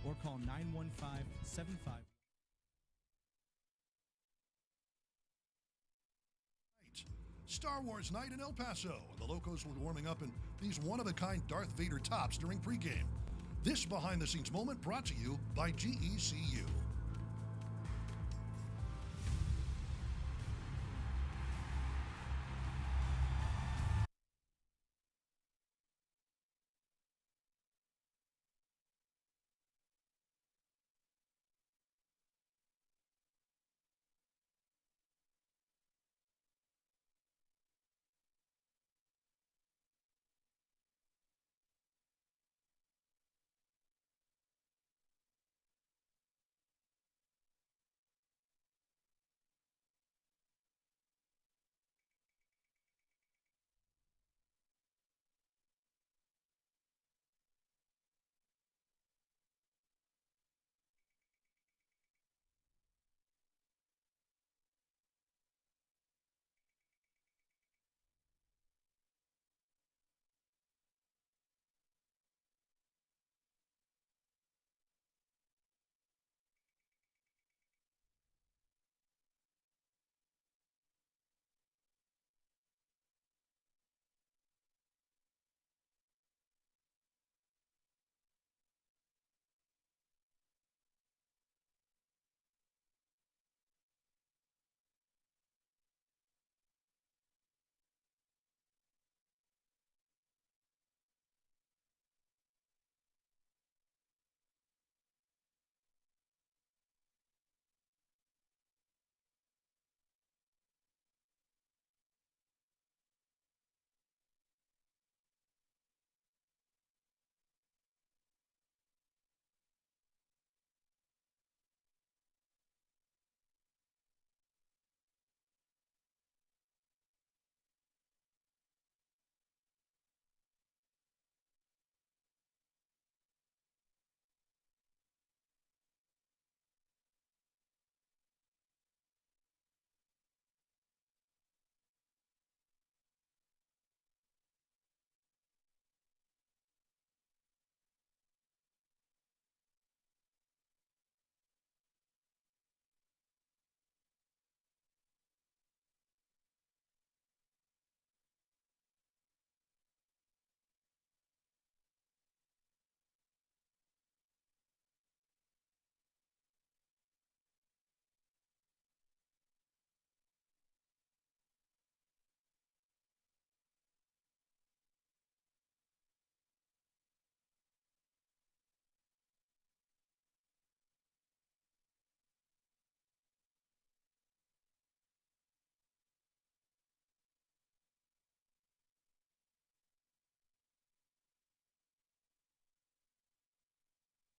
or call 915-75. Star Wars night in El Paso. The Locos will be warming up in these one-of-a-kind Darth Vader tops during pregame. This behind-the-scenes moment brought to you by GECU.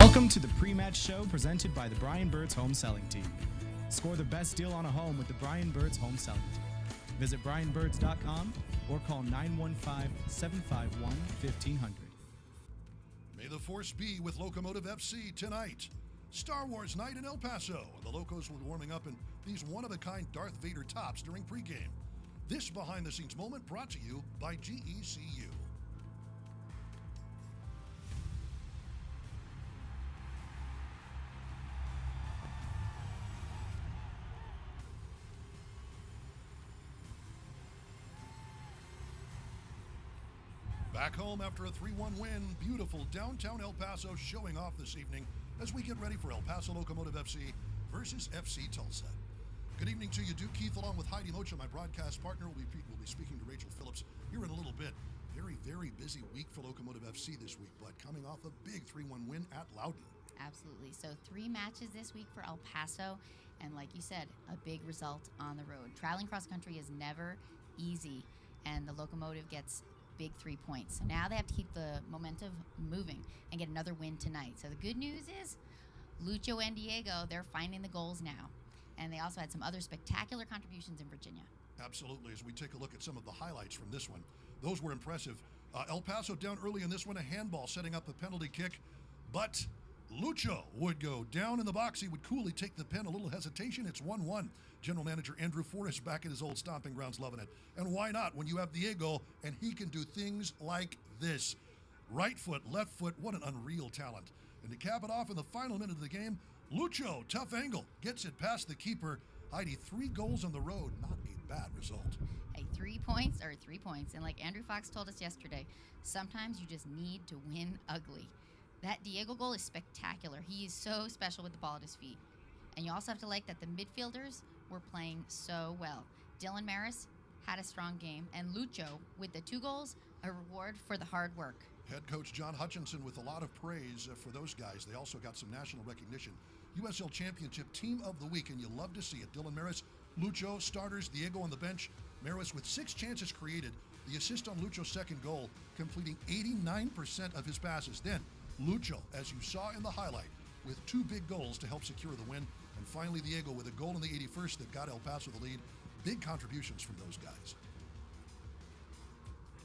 Welcome to the pre-match show presented by the Brian Burt's Home Selling Team. Score the best deal on a home with the Brian Burt's Home Selling Team. Visit brianbirds.com or call 915-751-1500. May the force be with Locomotive FC tonight. Star Wars night in El Paso. The Locos will be warming up in these one-of-a-kind Darth Vader tops during pregame. This behind-the-scenes moment brought to you by GECU. Back home after a 3-1 win, beautiful downtown El Paso showing off this evening as we get ready for El Paso Locomotive FC versus FC Tulsa. Good evening to you, Duke Keith, along with Heidi Mocha, my broadcast partner. We'll be speaking to Rachel Phillips here in a little bit. Very, very busy week for Locomotive FC this week, but coming off a big 3-1 win at Loudon. Absolutely. So 3 matches this week for El Paso, and like you said, a big result on the road. Traveling cross country is never easy, and the Locomotive gets big 3 points. So now they have to keep the momentum moving and get another win tonight. So the good news is Lucho and Diego, they're finding the goals now. And they also had some other spectacular contributions in Virginia. Absolutely. As we take a look at some of the highlights from this one, those were impressive. El Paso down early in this one, a handball setting up the penalty kick, but Lucho would go down in the box. He would coolly take the pen. A little hesitation. It's 1-1. General Manager Andrew Forrest back at his old stomping grounds, loving it. And why not when you have Diego and he can do things like this? Right foot, left foot, what an unreal talent. And to cap it off in the final minute of the game, Lucho, tough angle, gets it past the keeper. Heidi, 3 goals on the road, not a bad result. Hey, 3 points are 3 points. And like Andrew Fox told us yesterday, sometimes you just need to win ugly. That Diego goal is spectacular. He is so special with the ball at his feet. And you also have to like that the midfielders were playing so well. Dylan Maris had a strong game, and Lucho, with the 2 goals, a reward for the hard work. Head coach John Hutchinson with a lot of praise for those guys. They also got some national recognition. USL Championship Team of the Week, and you love to see it. Dylan Maris, Lucho, starters, Diego on the bench. Maris with 6 chances created. The assist on Lucho's second goal, completing 89% of his passes. Then, Lucho, as you saw in the highlight, with 2 big goals to help secure the win. And finally, Diego with a goal in the 81st that got El Paso the lead. Big contributions from those guys.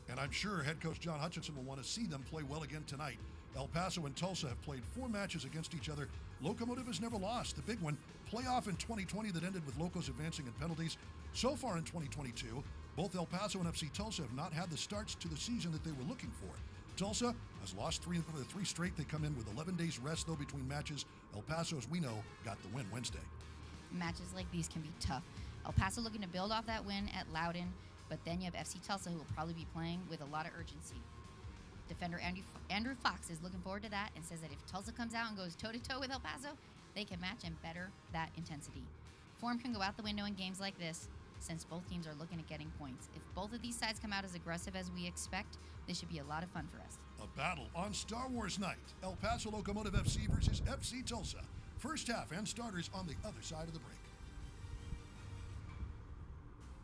And I'm sure head coach John Hutchinson will want to see them play well again tonight. El Paso and Tulsa have played 4 matches against each other. Locomotive has never lost. The big one, playoff in 2020 that ended with Locos advancing in penalties. So far in 2022, both El Paso and FC Tulsa have not had the starts to the season that they were looking for. Tulsa has lost 3 of the 3 straight. They come in with 11 days rest, though, between matches. El Paso, as we know, got the win Wednesday. Matches like these can be tough. El Paso looking to build off that win at Loudon, but then you have FC Tulsa, who will probably be playing with a lot of urgency. Defender Andrew Fox is looking forward to that and says that if Tulsa comes out and goes toe-to-toe with El Paso, they can match and better that intensity. Form can go out the window in games like this, since both teams are looking at getting points. If both of these sides come out as aggressive as we expect, this should be a lot of fun for us. A battle on Star Wars night. El Paso Locomotive FC versus FC Tulsa. First half and starters on the other side of the break.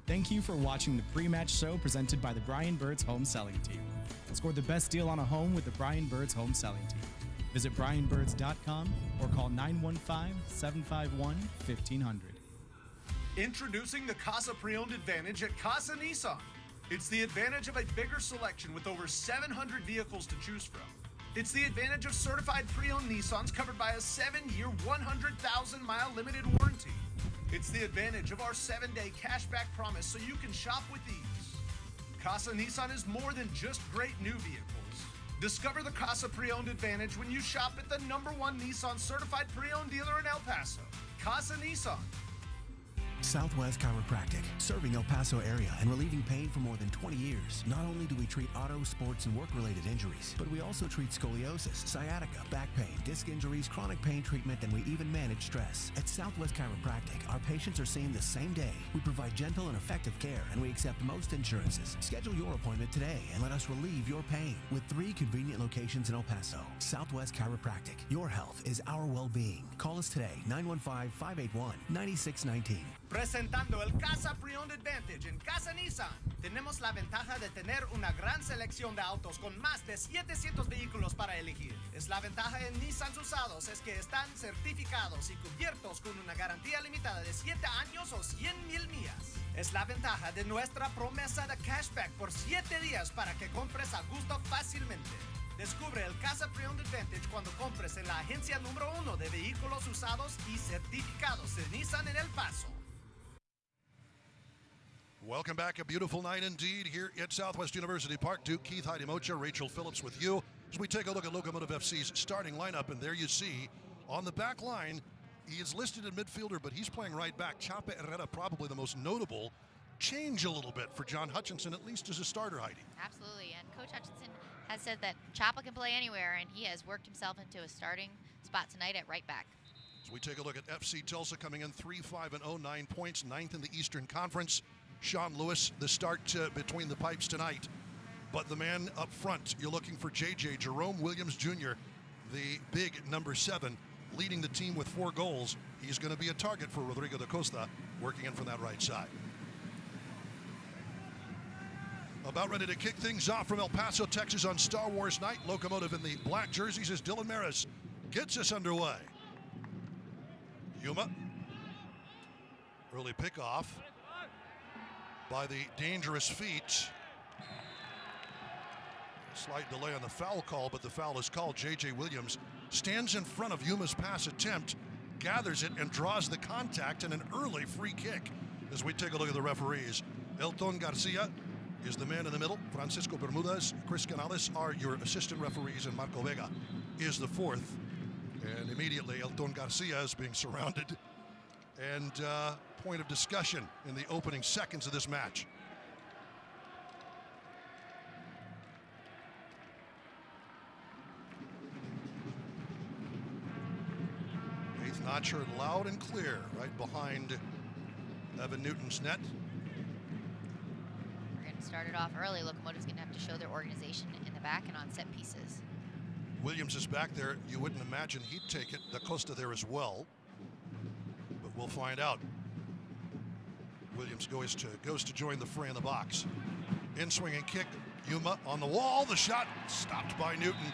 Thank you for watching the pre-match show presented by the Brian Birds Home Selling Team. Score the best deal on a home with the Brian Birds Home Selling Team. Visit brianbirds.com or call 915-751-1500. Introducing the Casa Pre-Owned Advantage at Casa Nissan. It's the advantage of a bigger selection with over 700 vehicles to choose from. It's the advantage of certified pre-owned Nissans covered by a 7-year, 100,000-mile limited warranty. It's the advantage of our 7-day cashback promise so you can shop with ease. Casa Nissan is more than just great new vehicles. Discover the Casa Pre-Owned Advantage when you shop at the #1 Nissan certified pre-owned dealer in El Paso. Casa Nissan. Southwest Chiropractic, serving El Paso area and relieving pain for more than 20 years. Not only do we treat auto, sports, and work-related injuries, but we also treat scoliosis, sciatica, back pain, disc injuries, chronic pain treatment, and we even manage stress. At Southwest Chiropractic, our patients are seen the same day. We provide gentle and effective care, and we accept most insurances. Schedule your appointment today and let us relieve your pain. With 3 convenient locations in El Paso. Southwest Chiropractic. Your health is our well-being. Call us today, 915-581-9619. Presentando el Casa Pre-Owned Advantage en Casa Nissan. Tenemos la ventaja de tener una gran selección de autos con más de 700 vehículos para elegir. Es la ventaja en Nissan usados es que están certificados y cubiertos con una garantía limitada de 7 años o 100,000 millas. Es la ventaja de nuestra promesa de cashback por 7 días para que compres a gusto fácilmente. Descubre el Casa Pre-Owned Advantage cuando compres en la agencia número 1 de vehículos usados y certificados de Nissan en El Paso. Welcome back. A beautiful night indeed here at Southwest University Park. Duke, Keith, Heidi Mocha, Rachel Phillips with you as we take a look at Locomotive FC's starting lineup. And there you see on the back line, he is listed as midfielder, but he's playing right back. Chapa Herrera, probably the most notable change a little bit for John Hutchinson, at least as a starter, Heidi. Absolutely, and Coach Hutchinson has said that Chapa can play anywhere, and he has worked himself into a starting spot tonight at right back. As we take a look at FC Tulsa coming in 3-5-0, 9 points, 9th in the Eastern Conference. Sean Lewis, the start between the pipes tonight. But the man up front, you're looking for JJ, Jerome Williams Jr., the big number 7, leading the team with 4 goals. He's going to be a target for Rodrigo da Costa, working in from that right side. About ready to kick things off from El Paso, Texas on Star Wars night. Locomotive in the black jerseys as Dylan Maris gets us underway. Yuma. Early pickoff by the dangerous feet. Slight delay on the foul call, but the foul is called. J.J. Williams stands in front of Yuma's pass attempt, gathers it, and draws the contact and an early free kick. As we take a look at the referees, Elton Garcia is the man in the middle. Francisco Bermudez, Chris Canales are your assistant referees, and Marco Vega is the 4th. And immediately Elton Garcia is being surrounded. And point of discussion in the opening seconds of this match. Eighth notch heard loud and clear right behind Evan Newton's net. We're going to start it off early. Locomotive's going to have to show their organization in the back and on set pieces. Williams is back there. You wouldn't imagine he'd take it. Da Costa there as well. But we'll find out. Williams goes to join the fray in the box. In swinging kick. Yuma on the wall. The shot stopped by Newton.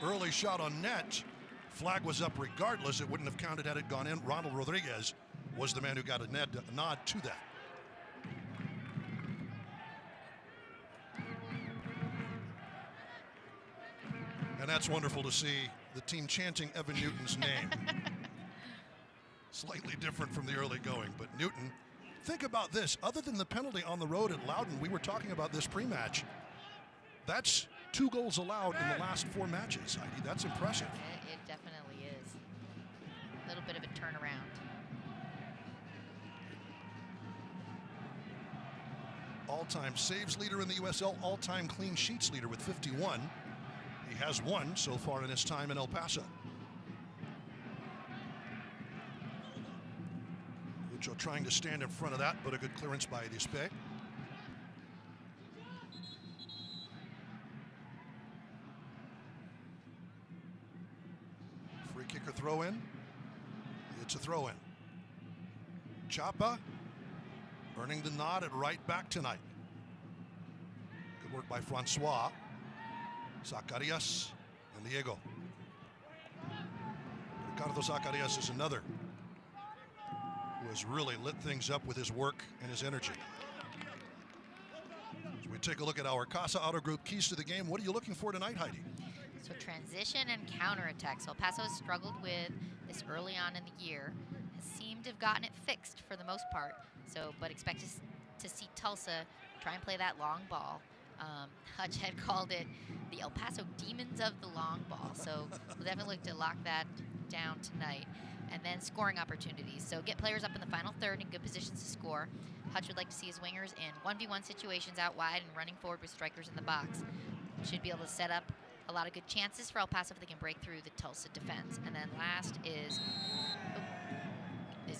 Early shot on net. Flag was up regardless. It wouldn't have counted had it gone in. Ronald Rodriguez was the man who got a nod to that. And that's wonderful to see the team chanting Evan Newton's name. Slightly different from the early going, but Newton, think about this. Other than the penalty on the road at Loudon, we were talking about this pre-match. That's 2 goals allowed in the last 4 matches, Heidi. That's impressive. It definitely is. A little bit of a turnaround. All-time saves leader in the USL, all-time clean sheets leader with 51. He has 1 so far in his time in El Paso. Lucho trying to stand in front of that, but a good clearance by Dispe. Free kicker throw in. It's a throw in. Chapa earning the nod at right back tonight. Good work by Francois. Zacarias and Diego. Ricardo Zacarias is another who has really lit things up with his work and his energy. As we take a look at our Casa Auto Group keys to the game, what are you looking for tonight, Heidi? So transition and counterattack. So El Paso has struggled with this early on in the year. Has seemed to have gotten it fixed for the most part. So, but expect to see Tulsa try and play that long ball. Hutch had called it the El Paso Demons of the long ball. So we'll definitely look to lock that down tonight. And then scoring opportunities. So get players up in the final third in good positions to score. Hutch would like to see his wingers in 1v1 situations out wide and running forward with strikers in the box. Should be able to set up a lot of good chances for El Paso if they can break through the Tulsa defense. And then last is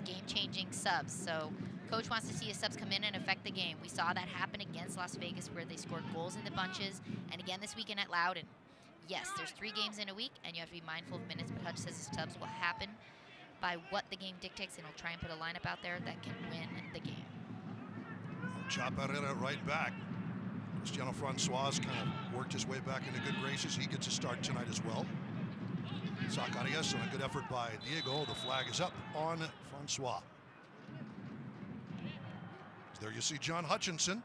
game-changing subs. So coach wants to see his subs come in and affect the game. We saw that happen against Las Vegas where they scored goals in the bunches, and again this weekend at Loudon. Yes, there's 3 games in a week, and you have to be mindful of minutes, but Hutch says his subs will happen by what the game dictates, and he'll try and put a lineup out there that can win the game. Chaparrera right back. Cristiano Francois kind of worked his way back into good graces. He gets a start tonight as well. Zacarias and a good effort by Diego. The flag is up on Francois. There you see John Hutchinson.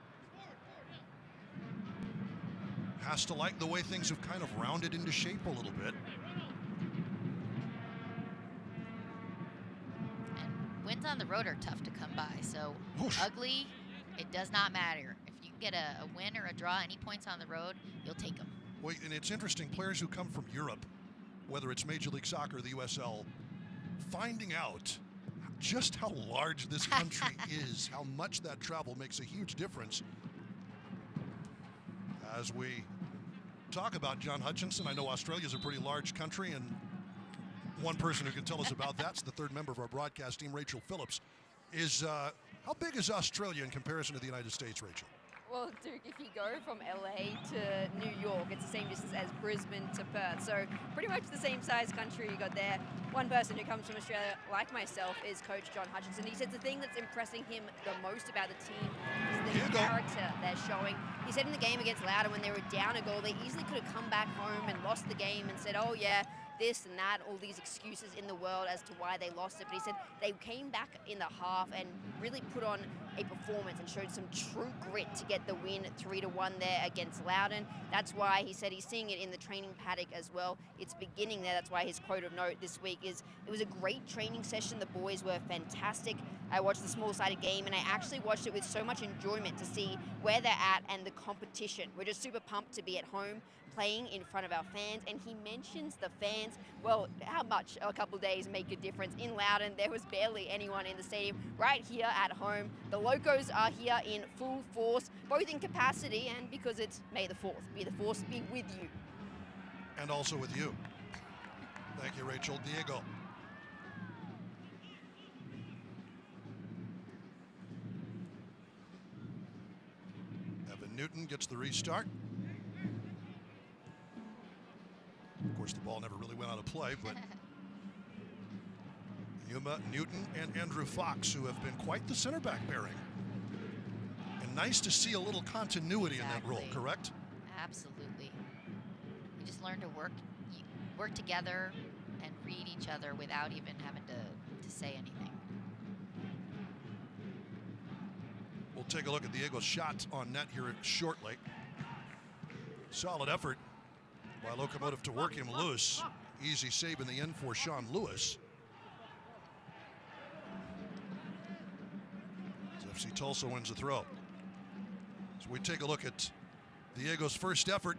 Has to like the way things have kind of rounded into shape a little bit. And wins on the road are tough to come by, so ugly, it does not matter. If you can get a win or a draw, any points on the road, you'll take them. Well, and it's interesting, players who come from Europe, whether it's Major League Soccer or the USL, finding out just how large this country is, how much that travel makes a huge difference. As we talk about John Hutchinson, I know Australia's a pretty large country, and one person who can tell us about that's the third member of our broadcast team, Rachel Phillips. How big is Australia in comparison to the United States, Rachel? Well, Duke, if you go from LA to New York, it's the same distance as Brisbane to Perth. So pretty much the same size country you got there. One person who comes from Australia, like myself, is Coach John Hutchinson. He said the thing that's impressing him the most about the team is the character they're showing. He said in the game against Loudon, when they were down a goal, they easily could have come back home and lost the game and said, oh yeah, this and that, all these excuses in the world as to why they lost it. But he said they came back in the half and really put on a performance and showed some true grit to get the win 3-1 there against Loudon. That's why he said he's seeing it in the training paddock as well. It's beginning there. That's why his quote of note this week is, it was a great training session. The boys were fantastic. I watched the small-sided game, and I actually watched it with so much enjoyment to see where they're at and the competition. We're just super pumped to be at home, playing in front of our fans, and he mentions the fans, well, how much a couple of days make a difference. In Loudon, there was barely anyone in the stadium. Right here at home, the Locos are here in full force, both in capacity and because it's May the 4th. May the Force be with you. And also with you. Thank you, Rachel. Diego. Evan Newton gets the restart. Of course, the ball never really went out of play, but Yuma, Newton, and Andrew Fox, who have been quite the center back pairing. And nice to see a little continuity in that role, correct? Absolutely. You just learn to work together and read each other without even having to say anything. We'll take a look at Diego's shot on net here shortly. Solid effort by Locomotive to work him loose. Easy save in the end for Sean Lewis. As FC Tulsa wins the throw. So we take a look at Diego's first effort,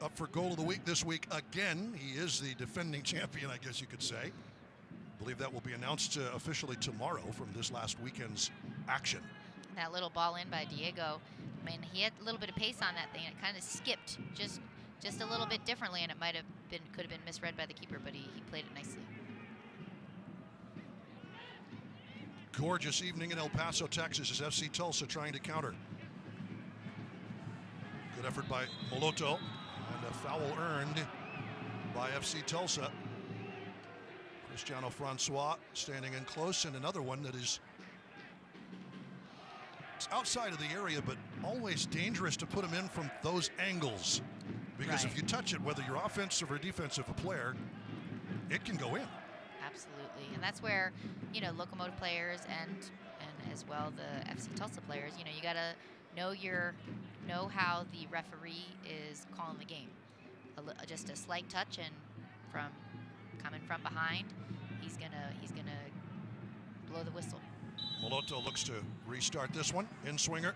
up for goal of the week this week again. He is the defending champion, I guess you could say. I believe that will be announced officially tomorrow from this last weekend's action. That little ball in by Diego, I mean, he had a little bit of pace on that thing. It kind of skipped just a little bit differently, and it could have been misread by the keeper, but he played it nicely. Gorgeous evening in El Paso, Texas, as FC Tulsa trying to counter. Good effort by Moloto, and a foul earned by FC Tulsa. Cristiano Francois standing in close, and another one that is outside of the area, but always dangerous to put him in from those angles. Because if you touch it, whether you're offensive or defensive player, it can go in. Absolutely, and that's where, you know, Locomotive players and as well the FC Tulsa players, you know, you gotta know how the referee is calling the game. Just a slight touch, and coming from behind, he's gonna blow the whistle. Moloto looks to restart this one. In swinger.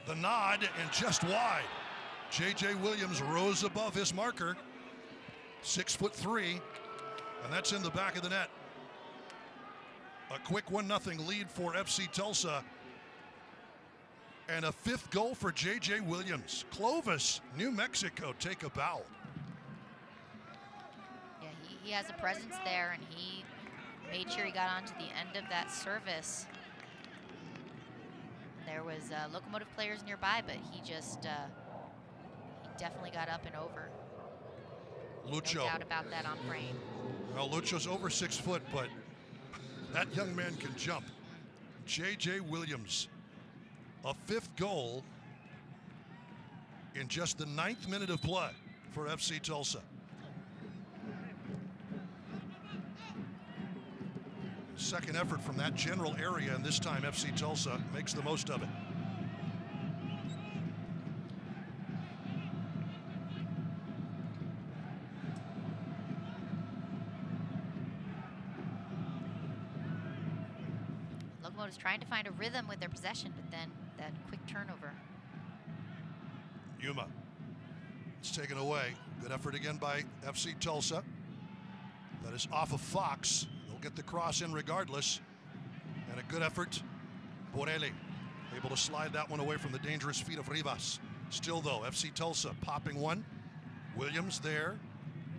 The nod, and just wide. J.J. Williams rose above his marker. 6'3", and that's in the back of the net. A quick 1-0 lead for FC Tulsa. And a 5th goal for J.J. Williams. Clovis, New Mexico, take a bow. Yeah, he has a presence there, and he made sure he got onto the end of that service. There was Locomotive players nearby, but he definitely got up and over. Lucho. No doubt about that on frame. Well, Lucho's over 6 foot, but that young man can jump. J.J. Williams, a 5th goal in just the 9th minute of play for FC Tulsa. Second effort from that general area, and this time FC Tulsa makes the most of it. Locomotive's trying to find a rhythm with their possession, but then that quick turnover. Yuma. It's taken away. Good effort again by FC Tulsa. That is off of Fox. They'll get the cross in regardless. And a good effort. Borelli able to slide that one away from the dangerous feet of Rivas. Still though, FC Tulsa popping one. Williams there.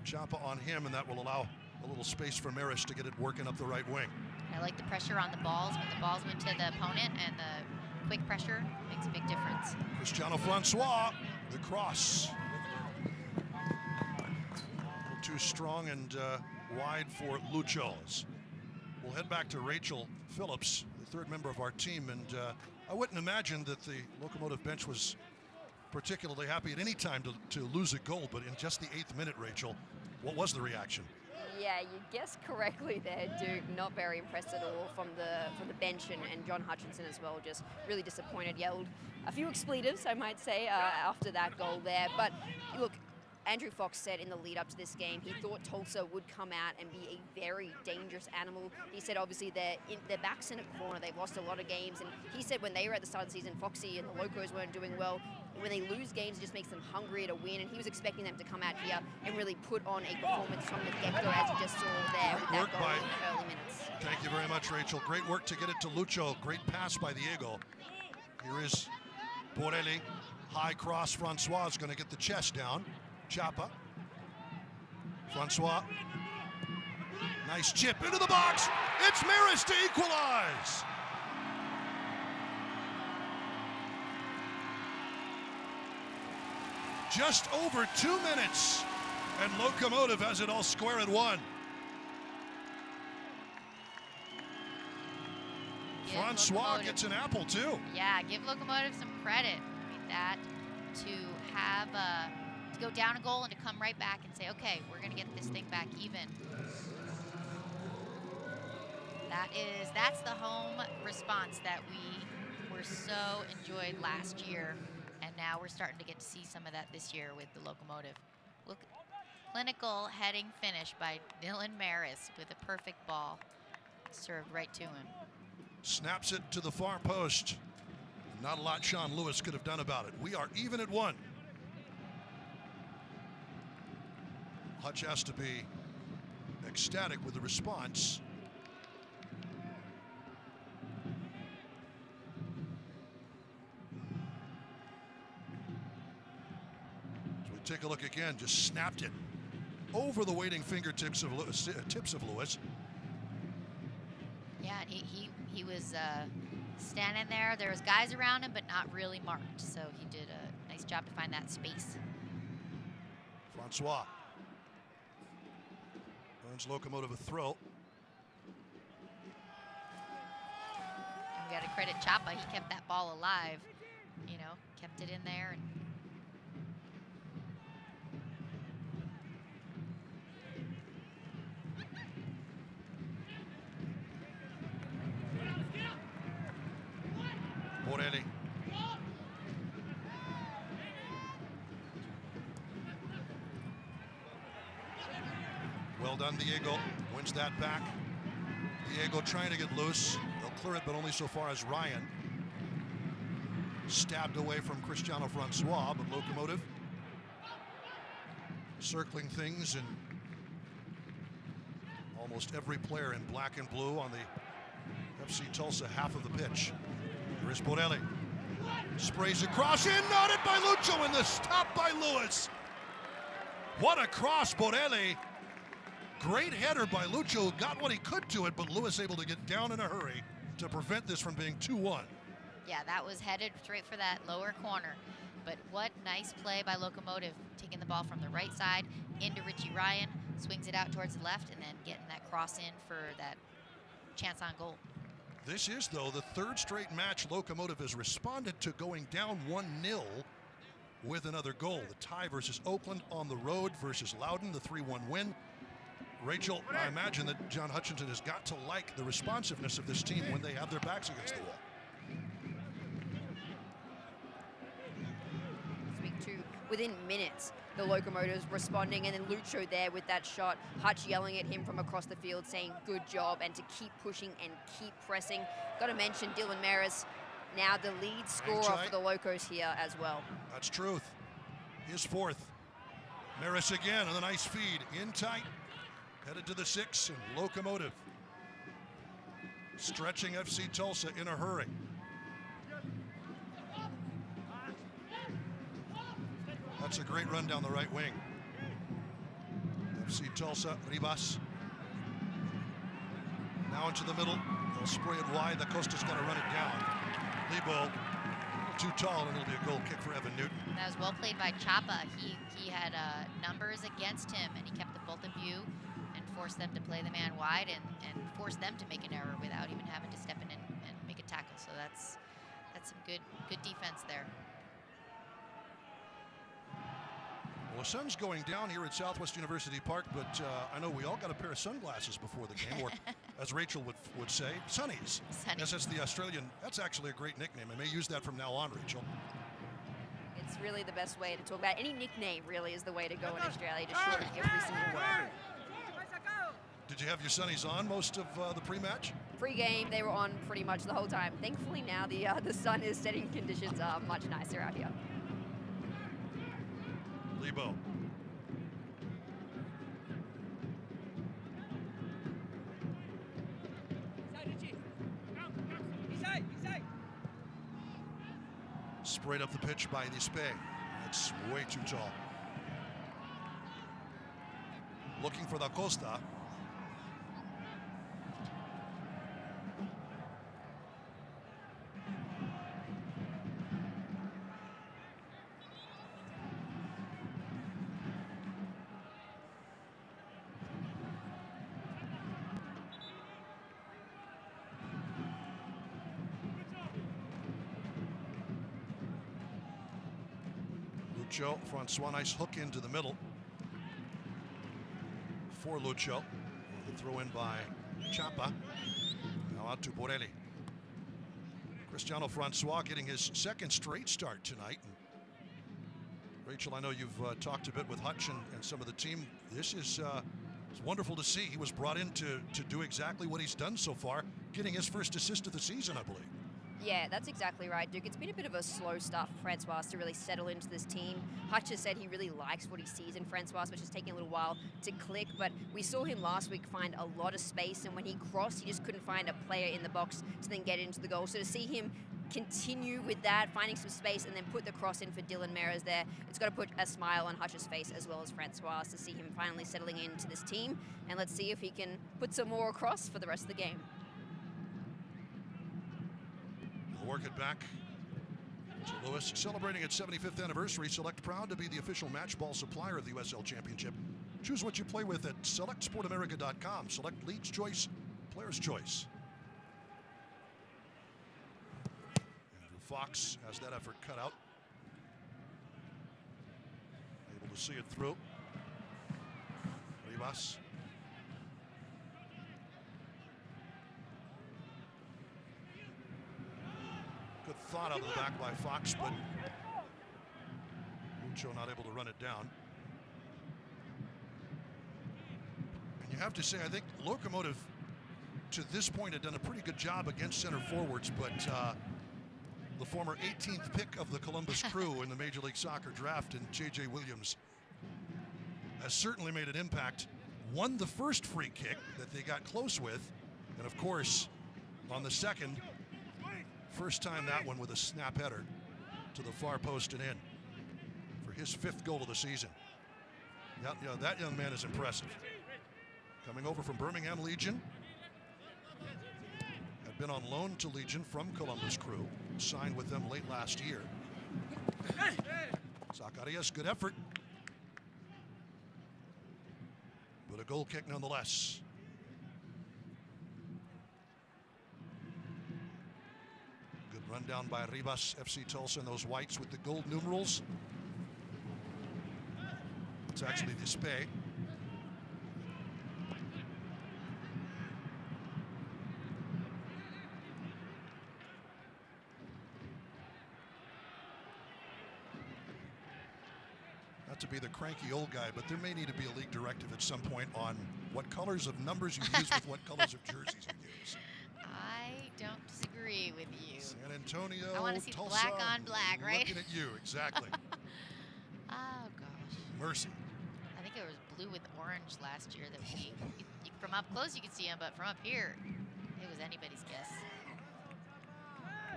Champa on him, and that will allow a little space for Maris to get it working up the right wing. I like the pressure on the balls when the balls went to the opponent, and the quick pressure makes a big difference. Cristiano Francois, the cross. A little too strong and wide for Luchos. We'll head back to Rachel Phillips, the third member of our team, and I wouldn't imagine that the Locomotive bench was particularly happy at any time to lose a goal, but in just the 8th minute, Rachel, what was the reaction? Yeah, you guessed correctly there, Duke. Not very impressed at all from the bench, and John Hutchinson as well, just really disappointed. Yelled a few expletives, I might say, after that goal there. But look, Andrew Fox said in the lead up to this game, he thought Tulsa would come out and be a very dangerous animal. He said obviously their backs in a corner, they've lost a lot of games, and he said when they were at the start of the season, Foxy and the Locos weren't doing well. when they lose games, it just makes them hungrier to win, and he was expecting them to come out here and really put on a performance from the get-go, as you just saw there with that goal in the early minutes. Thank you very much, Rachel. Great work to get it to Lucho. Great pass by Diego. Here is Borelli. High cross. Francois is going to get the chest down. Chapa. Francois. Nice chip into the box. It's Maris to equalize. Just over 2 minutes, and Locomotive has it all square at one. Francois gets an apple too. Yeah, give Locomotive some credit. I mean, that to have to go down a goal and to come right back and say, okay, we're going to get this thing back even. That's the home response that we were so enjoyed last year, and now we're starting to get to see some of that this year with the Locomotive. Look, clinical heading finish by Dylan Maris with a perfect ball served right to him. Snaps it to the far post. Not a lot Sean Lewis could have done about it. We are even at one. Hutch has to be ecstatic with the response. So we take a look again, just snapped it over the waiting fingertips of Lewis, Yeah, and he was standing there. There was guys around him, but not really marked. So he did a nice job to find that space. Francois earns Locomotive a throw. And we got to credit Chapa. He kept that ball alive. You know, kept it in there. And Borelli. Well done, Diego. Wins that back. Diego trying to get loose. They'll clear it, but only so far as Ryan. Stabbed away from Cristiano Francois, but Locomotive circling things, and almost every player in black and blue on the FC Tulsa half of the pitch. Here is Borelli. Sprays across, in, nodded by Lucho, and the stop by Lewis. What a cross, Borelli. Great header by Lucho, got what he could to it, but Lewis able to get down in a hurry to prevent this from being 2-1. yeah, that was headed straight for that lower corner. But what nice play by Locomotive, taking the ball from the right side into Richie Ryan, swings it out towards the left, and then getting that cross in for that chance on goal. This is, though, the third straight match Locomotive has responded to going down 1-0 with another goal. The tie versus Oakland, on the road versus Loudoun, the 3-1 win. Rachel, I imagine that John Hutchinson has got to like the responsiveness of this team when they have their backs against the wall. Within minutes, the Locomotives responding, and then Lucho there with that shot. Hutch yelling at him from across the field, saying good job, and to keep pushing and keep pressing. Got to mention Dylan Maris, now the lead scorer for the Locos here as well. That's truth. His fourth. Maris again on a nice feed, in tight. Headed to the 6, and Locomotive stretching FC Tulsa in a hurry. That's a great run down the right wing. FC Tulsa, Ribas. Now into the middle. They'll spray it wide. The Costa's got to run it down. Lebo, too tall, and it'll be a goal kick for Evan Newton. That was well played by Chapa. He had numbers against him, and he kept the both of you and forced them to play the man wide and forced them to make an error without even having to step in and make a tackle. So that's some good defense there. Well, the sun's going down here at Southwest University Park, but I know we all got a pair of sunglasses before the game, or as Rachel would say, sunnies. Yes, that's the Australian. That's actually a great nickname. I may use that from now on, Rachel. It's really the best way to talk about any nickname. Really is the way to go in Australia, to shorten every single word. Did you have your sunnies on most of the pre-match? Pre-game, they were on pretty much the whole time. Thankfully now the sun is setting, conditions are much nicer out here. Lebo. Sprayed up the pitch by Lispe. That's way too tall. Looking for Da Costa. Lucho, Francois, nice hook into the middle for Lucho. The throw in by Chapa. Now out to Borelli. Cristiano Francois getting his second straight start tonight. And Rachel, I know you've talked a bit with Hutch and some of the team. This is it's wonderful to see. He was brought in to do exactly what he's done so far, getting his first assist of the season, I believe. Yeah, that's exactly right, Duke. It's been a bit of a slow start for Francois to really settle into this team. Hutch has said he really likes what he sees in Francois, which is taking a little while to click, but we saw him last week find a lot of space, and when he crossed, he just couldn't find a player in the box to then get into the goal. So to see him continue with that, finding some space, and then put the cross in for Dylan Meras there, it's got to put a smile on Hutch's face as well as Francois to see him finally settling into this team. And let's see if he can put some more across for the rest of the game. Work it back to Lewis. Celebrating its 75th anniversary, Select proud to be the official match ball supplier of the USL Championship. Choose what you play with at selectsportamerica.com. Select league's choice, player's choice. Andrew Fox has that effort cut out. Able to see it through. Rivas. Good thought out of the back by Fox, but Lucho not able to run it down. And you have to say, I think Locomotive to this point had done a pretty good job against center forwards, but the former 18th pick of the Columbus Crew in the Major League Soccer draft, and J.J. Williams, has certainly made an impact. Won the first free kick that they got close with, and of course, on the second, first time that one with a snap header to the far post and in for his 5th goal of the season. Yeah, that young man is impressive. Coming over from Birmingham Legion. Had been on loan to Legion from Columbus Crew. Signed with them late last year. Zacarias, good effort. But a goal kick nonetheless. Run down by Rivas, FC Tulsa, and those whites with the gold numerals. It's actually Lispe. Not to be the cranky old guy, but there may need to be a league directive at some point on what colors of numbers you use with what colors of jerseys you use. I don't disagree with you. San Antonio, I want to see Tulsa, black on black, right? Looking at you, exactly. Oh, gosh. Mercy. I think it was blue with orange last year that from up close you could see him, but from up here, it was anybody's guess.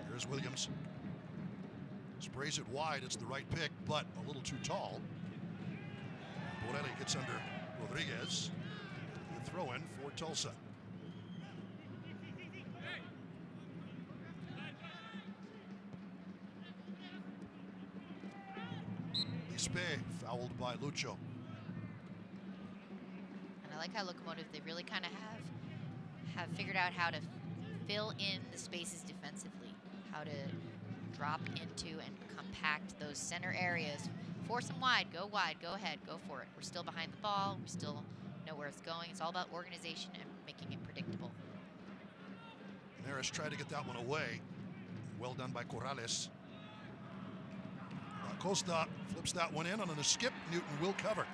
Here's Williams. Sprays it wide. It's the right pick, but a little too tall. Borelli gets under Rodriguez. The throw in for Tulsa. Lispe fouled by Lucho. And I like how Locomotive, they really kind of have figured out how to fill in the spaces defensively, how to drop into and compact those center areas. Force them wide, go ahead, go for it. We're still behind the ball, we still know where it's going. It's all about organization and making it predictable. Neres tried to get that one away. Well done by Corrales. Costa flips that one in on a skip. Newton will cover.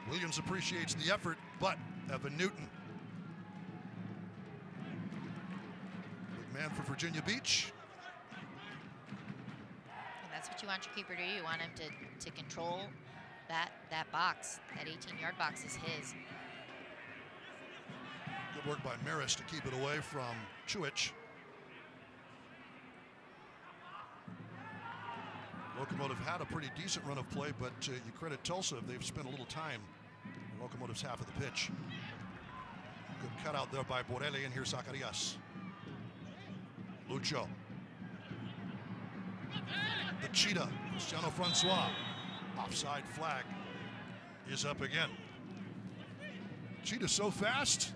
Williams appreciates the effort, but Evan Newton. Big man for Virginia Beach. And that's what you want your keeper to do. You want him to control that box. That 18-yard box is his. Good work by Maris to keep it away from Chuich. Locomotive had a pretty decent run of play, but you credit Tulsa. They've spent a little time in Locomotive's half of the pitch. Good cutout there by Borelli, and here's Zacarias. Lucho. The cheetah, Cristiano Francois. Offside flag is up again. Cheetah's so fast.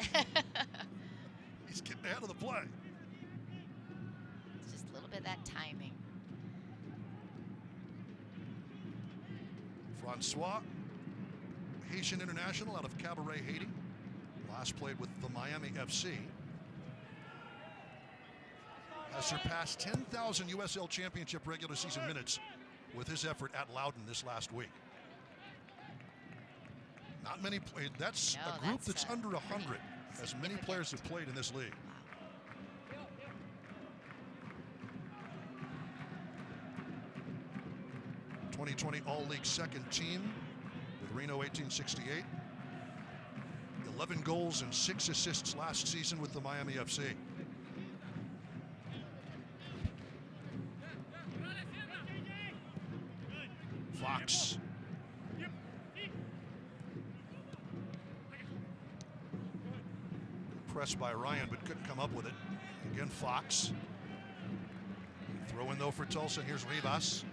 He's getting ahead of the play. It's just a little bit of that timing. Francois, Haitian international out of Cabaret, Haiti. Last played with the Miami FC. Has surpassed 10,000 USL Championship regular season minutes with his effort at Loudon this last week. Not many, that's a group that's under 100, as many players have played in this league. Wow. 2020 All-League second team with Reno 1868. 11 goals and 6 assists last season with the Miami FC. Fox. Pressed by Ryan, but couldn't come up with it. Again, Fox. Throw in though for Tulsa. Here's Rivas.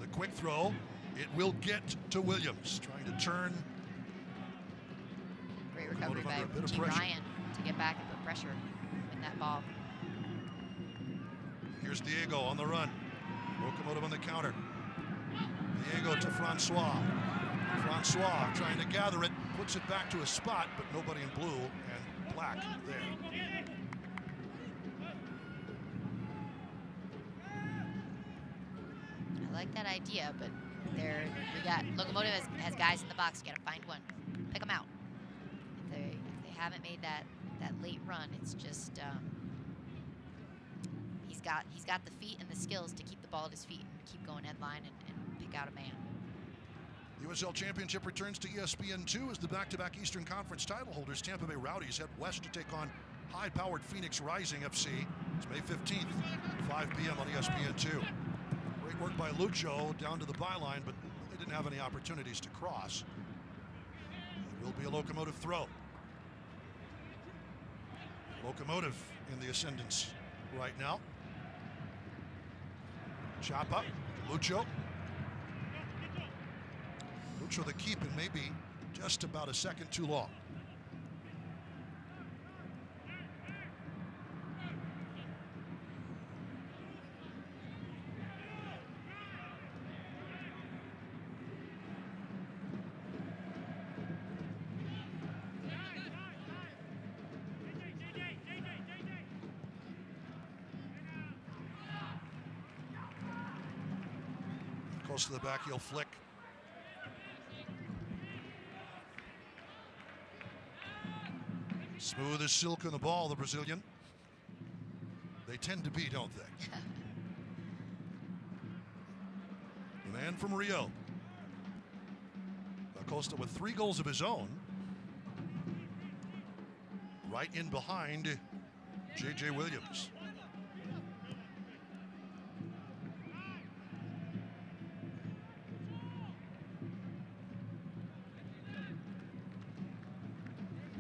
The quick throw. It will get to Williams. Trying to turn. Great recovery by Team Ryan to get back and put pressure in that ball. Here's Diego on the run. Locomotive on the counter. Diego to Francois. Francois trying to gather it. Puts it back to a spot, but nobody in blue and black there. I like that idea, but Locomotive has guys in the box. You got to find one, pick them out. If they haven't made that late run, it's just he's got the feet and the skills to keep the ball at his feet and keep going headline and pick out a man. USL Championship returns to ESPN2 as the back-to-back Eastern Conference title holders Tampa Bay Rowdies head west to take on high-powered Phoenix Rising FC. It's May 15th, 5 p.m. on ESPN2. Great work by Lucho down to the byline, but they didn't have any opportunities to cross. It will be a Locomotive throw. Locomotive in the ascendance right now. Chop up, Lucho. Lucho the keep, and maybe just about a second too long. Close to the back heel flick. Smooth as silk on the ball, the Brazilian. They tend to be, don't they? The man from Rio. Acosta with 3 goals of his own. Right in behind J.J. Williams.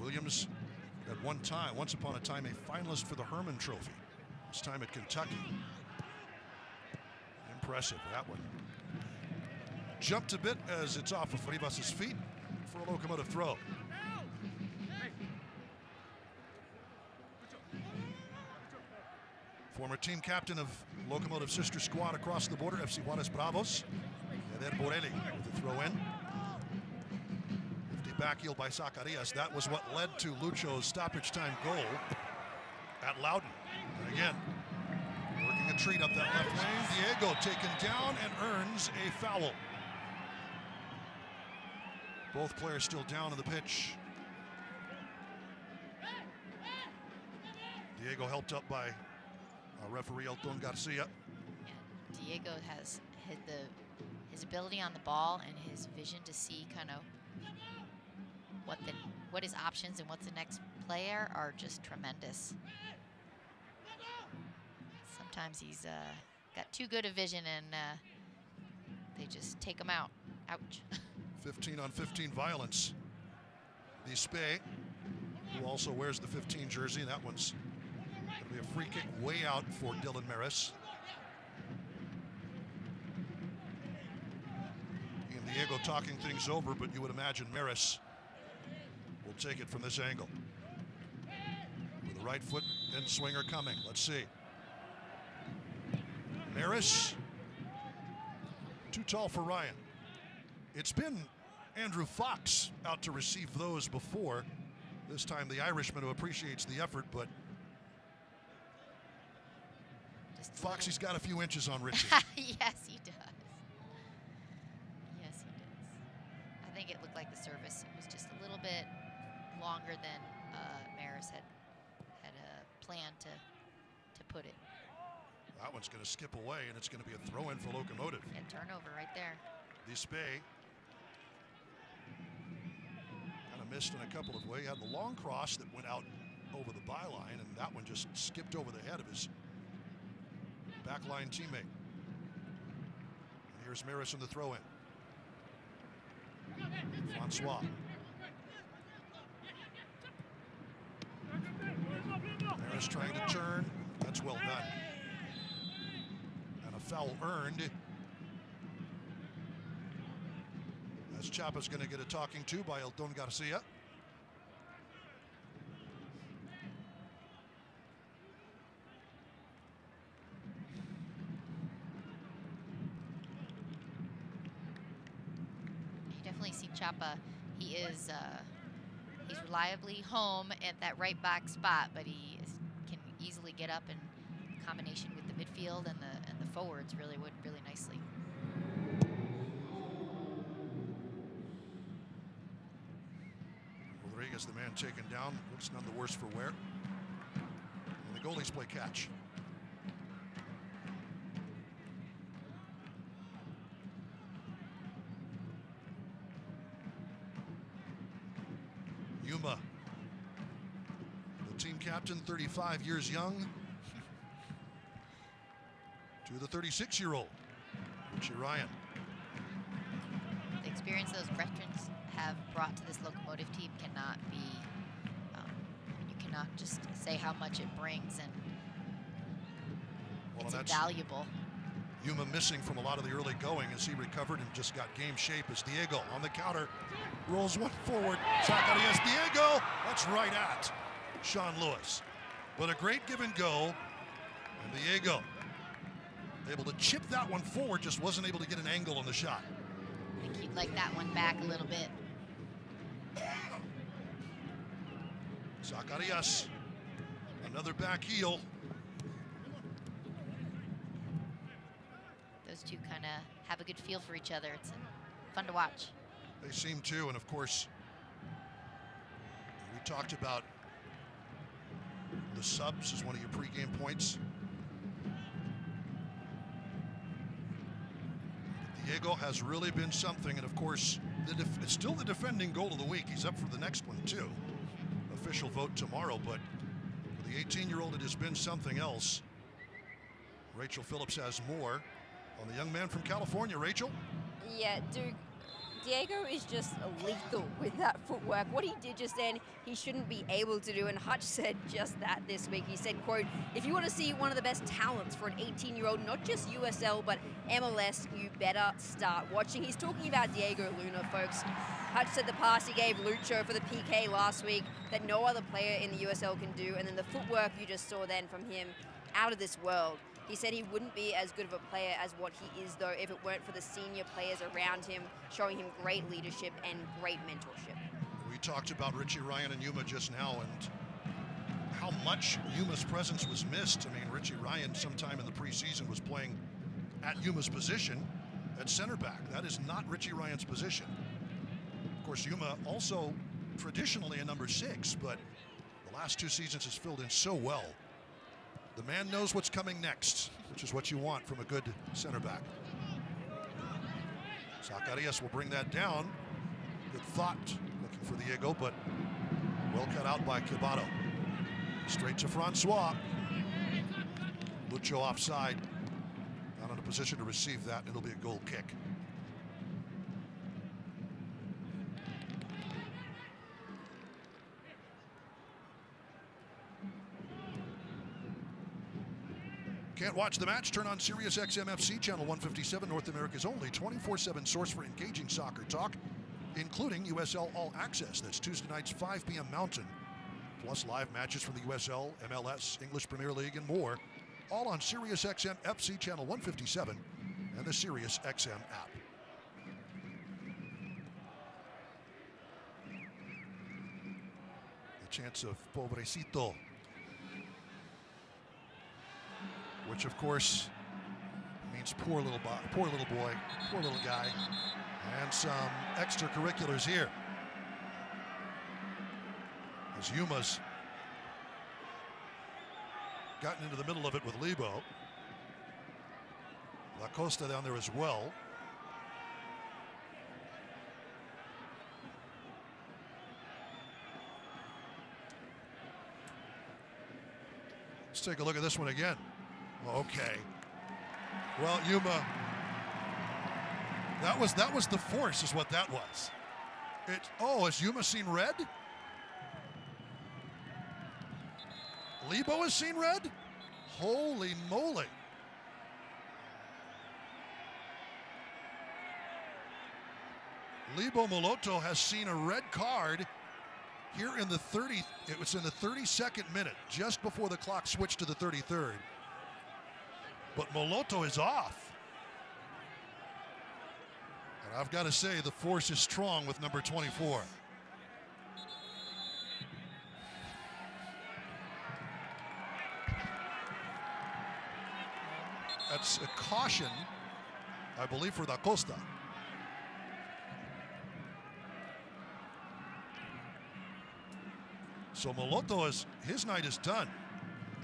Williams at once upon a time, a finalist for the Herman Trophy. This time at Kentucky. Impressive, that one. Jumped a bit as it's off of Rivas' feet for a Locomotive throw. Former team captain of Locomotive sister squad across the border, FC Juarez Bravos. And then Borelli with the throw in. Back heel by Zacarias. That was what led to Lucho's stoppage time goal at Loudon. And again, working a treat up that left wing. Diego taken down and earns a foul. Both players still down on the pitch. Diego helped up by referee Elton Garcia. Yeah, Diego has hit the his ability on the ball and his vision to see kind of what his options and what's the next player are just tremendous. Sometimes he's got too good a vision and they just take him out. Ouch. 15 on 15 violence. Dispe, who also wears the 15 jersey. That one's going to be a free kick way out for Dylan Maris. He and Diego talking things over, but you would imagine Maris will take it from this angle. With the right foot and swinger coming. Let's see. Maris, too tall for Ryan. It's been Andrew Fox out to receive those before. This time the Irishman who appreciates the effort, but Foxy's got a few inches on Richie. Yes, he does. Yes, he does. I think it looked like the service was just a little bit longer than Maris had planned to put it. That one's going to skip away, and it's going to be a throw-in for Locomotive. Yeah, turnover right there. Dispe kind of missed in a couple of ways. He had the long cross that went out over the byline, and that one just skipped over the head of his backline teammate. And here's Maris in the throw-in. Francois. Maris trying to turn. That's well done. And a foul earned. As Chapa's going to get a talking to by Eldon Garcia. You definitely see Chapa. He is he's reliably home at that right back spot, but he can easily get up in combination with the midfield and the forwards really nicely. Rodriguez, the man taken down, looks none the worse for wear. And the goalies play catch. Yuma, the team captain, 35 years young, to the 36-year-old, Richie Ryan. The experience those veterans have brought to this Locomotive team cannot be, you cannot just say how much it brings, and it's invaluable. Yuma missing from a lot of the early going as he recovered and just got game shape as Diego on the counter rolls one forward. Zacarias Diego, that's right at Sean Lewis. But a great give and go, and Diego able to chip that one forward, just wasn't able to get an angle on the shot. I think he'd like that one back a little bit. Zacarias, another back heel. Those two kind of have a good feel for each other. It's fun to watch. They seem to, and of course, we talked about the subs as one of your pregame points. Diego has really been something, and of course, it's still the defending goal of the week. He's up for the next one, too. Official vote tomorrow, but for the 18-year-old, it has been something else. Rachel Phillips has more on the young man from California. Rachel? Yeah, Duke, Diego is just lethal with that footwork. What he did just then, he shouldn't be able to do, and Hutch said just that this week. He said, quote, if you want to see one of the best talents for an 18-year-old, not just USL, but MLS, you better start watching. He's talking about Diego Luna, folks. Hutch said the pass he gave Lucho for the PK last week that no other player in the USL can do, and then the footwork you just saw then from him, out of this world. He said he wouldn't be as good of a player as what he is, though, if it weren't for the senior players around him, showing him great leadership and great mentorship. We talked about Richie Ryan and Yuma just now, and how much Yuma's presence was missed. I mean, Richie Ryan sometime in the preseason was playing at Yuma's position at center back. That is not Richie Ryan's position. Of course, Yuma also traditionally a number 6, but the last 2 seasons has filled in so well. The man knows what's coming next, which is what you want from a good center back. Zacarias will bring that down. Good thought, looking for the eagle, but well cut out by Cabano. Straight to Francois. Lucho offside. Not in a position to receive that, and it'll be a goal kick. Can't watch the match? Turn on Sirius XM FC channel 157, North America's only 24/7 source for engaging soccer talk, including USL All Access. That's Tuesday nights 5 p.m. Mountain, plus live matches from the USL, MLS, English Premier League, and more, all on Sirius XM FC channel 157 and the Sirius XM app. The chance of Pobrecito, which of course means poor little boy, poor little guy, and some extracurriculars here. As Yuma's gotten into the middle of it with Lebo. La Costa down there as well. Let's take a look at this one again. Okay. Well, Yuma, that was the force, is what that was. Has Yuma seen red? Lebo has seen red? Holy moly. Lebo Moloto has seen a red card here in the 32nd minute, just before the clock switched to the 33rd. But Moloto is off. And I've got to say, the force is strong with number 24. That's a caution, I believe, for Da Costa. So Moloto, his night is done.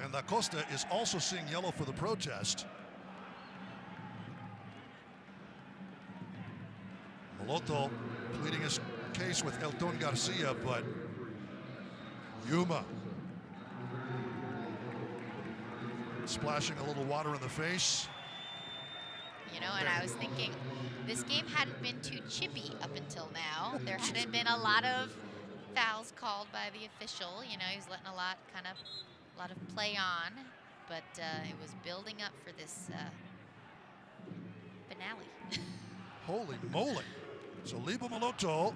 And Da Costa is also seeing yellow for the protest. Moloto pleading his case with Elton Garcia, but Yuma splashing a little water in the face. You know, and I was thinking, this game hadn't been too chippy up until now. There hadn't been a lot of fouls called by the official. You know, he was letting a lot of play on, but it was building up for this finale. Holy moly. So Lebo Moloto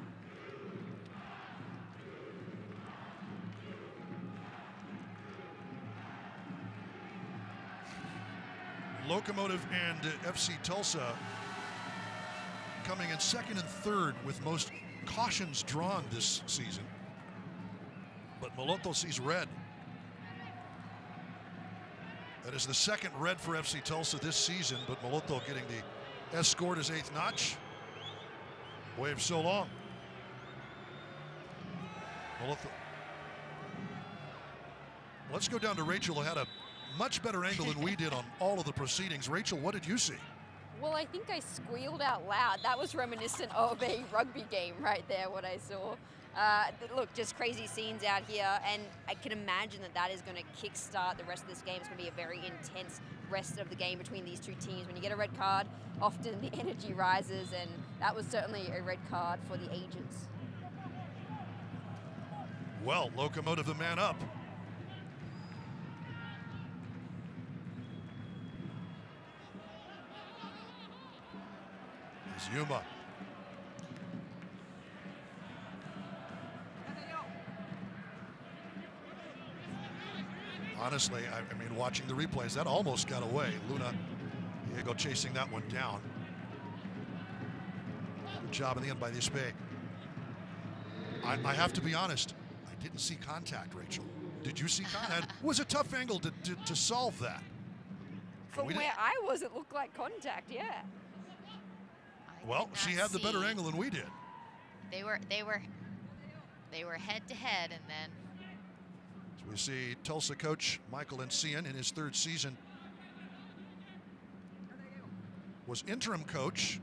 Locomotive and FC Tulsa coming in second and third with most cautions drawn this season. But Moloto sees red. That is the second red for FC Tulsa this season, but Moloto getting the escort his 8th notch. Wave so long. Moloto. Let's go down to Rachel, who had a much better angle than we did on all of the proceedings. Rachel, what did you see? Well, I think I squealed out loud. That was reminiscent of a rugby game right there, what I saw. Look, just crazy scenes out here, and I can imagine that is going to kickstart the rest of this game. It's going to be a very intense rest of the game between these two teams. When you get a red card, often the energy rises, and that was certainly a red card for the ages. Well, Locomotive the man up. Here's Yuma. Honestly, I mean, watching the replays, that almost got away. Luna, Diego chasing that one down. Good job in the end by the Spay. I have to be honest, I didn't see contact, Rachel. Did you see contact? It was a tough angle to solve that. From where I was, it looked like contact, yeah. Well, she had the better angle than we did. They were head to head, and then we see Tulsa coach Michael Encian in his 3rd season. Was interim coach,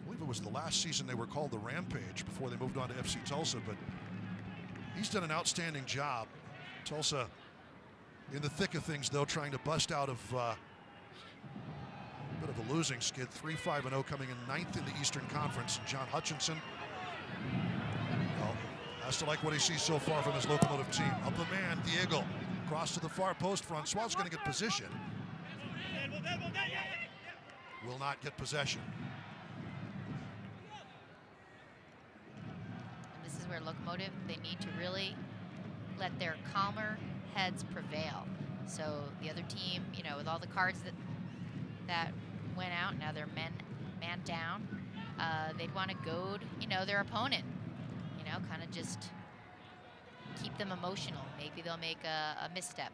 I believe believe it was the last season they were called the Rampage before they moved on to FC Tulsa, but he's done an outstanding job. Tulsa in the thick of things, though, trying to bust out of a bit of a losing skid. 3-5-0, coming in 9th in the Eastern Conference. And John Hutchinson, well, has to like what he sees so far from his Locomotive team. Up a man, Diego, cross to the far post. Francois going to get position. Will not get possession. And this is where Locomotive, they need to really let their calmer heads prevail. So the other team, you know, with all the cards that went out, now they're man down. They'd want to goad, you know, their opponent. You know, kind of just keep them emotional. Maybe they'll make a misstep,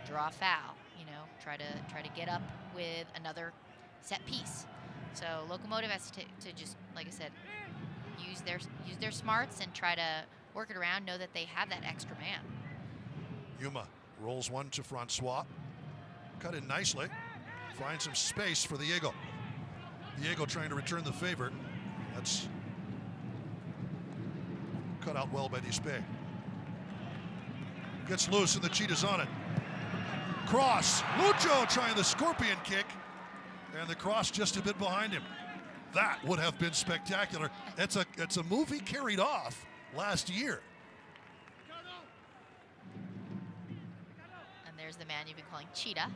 draw a foul. You know, try to get up with another set piece. So Locomotive has to just, like I said, use their smarts and try to work it around. Know that they have that extra man. Yuma rolls one to Francois. Cut in nicely. Finds some space for Diego. Diego trying to return the favor. That's cut out well by Dispe. Gets loose and the Cheetah's on it. Cross. Lucho trying the scorpion kick. And the cross just a bit behind him. That would have been spectacular. It's a movie carried off last year. There's the man you've been calling Cheetah.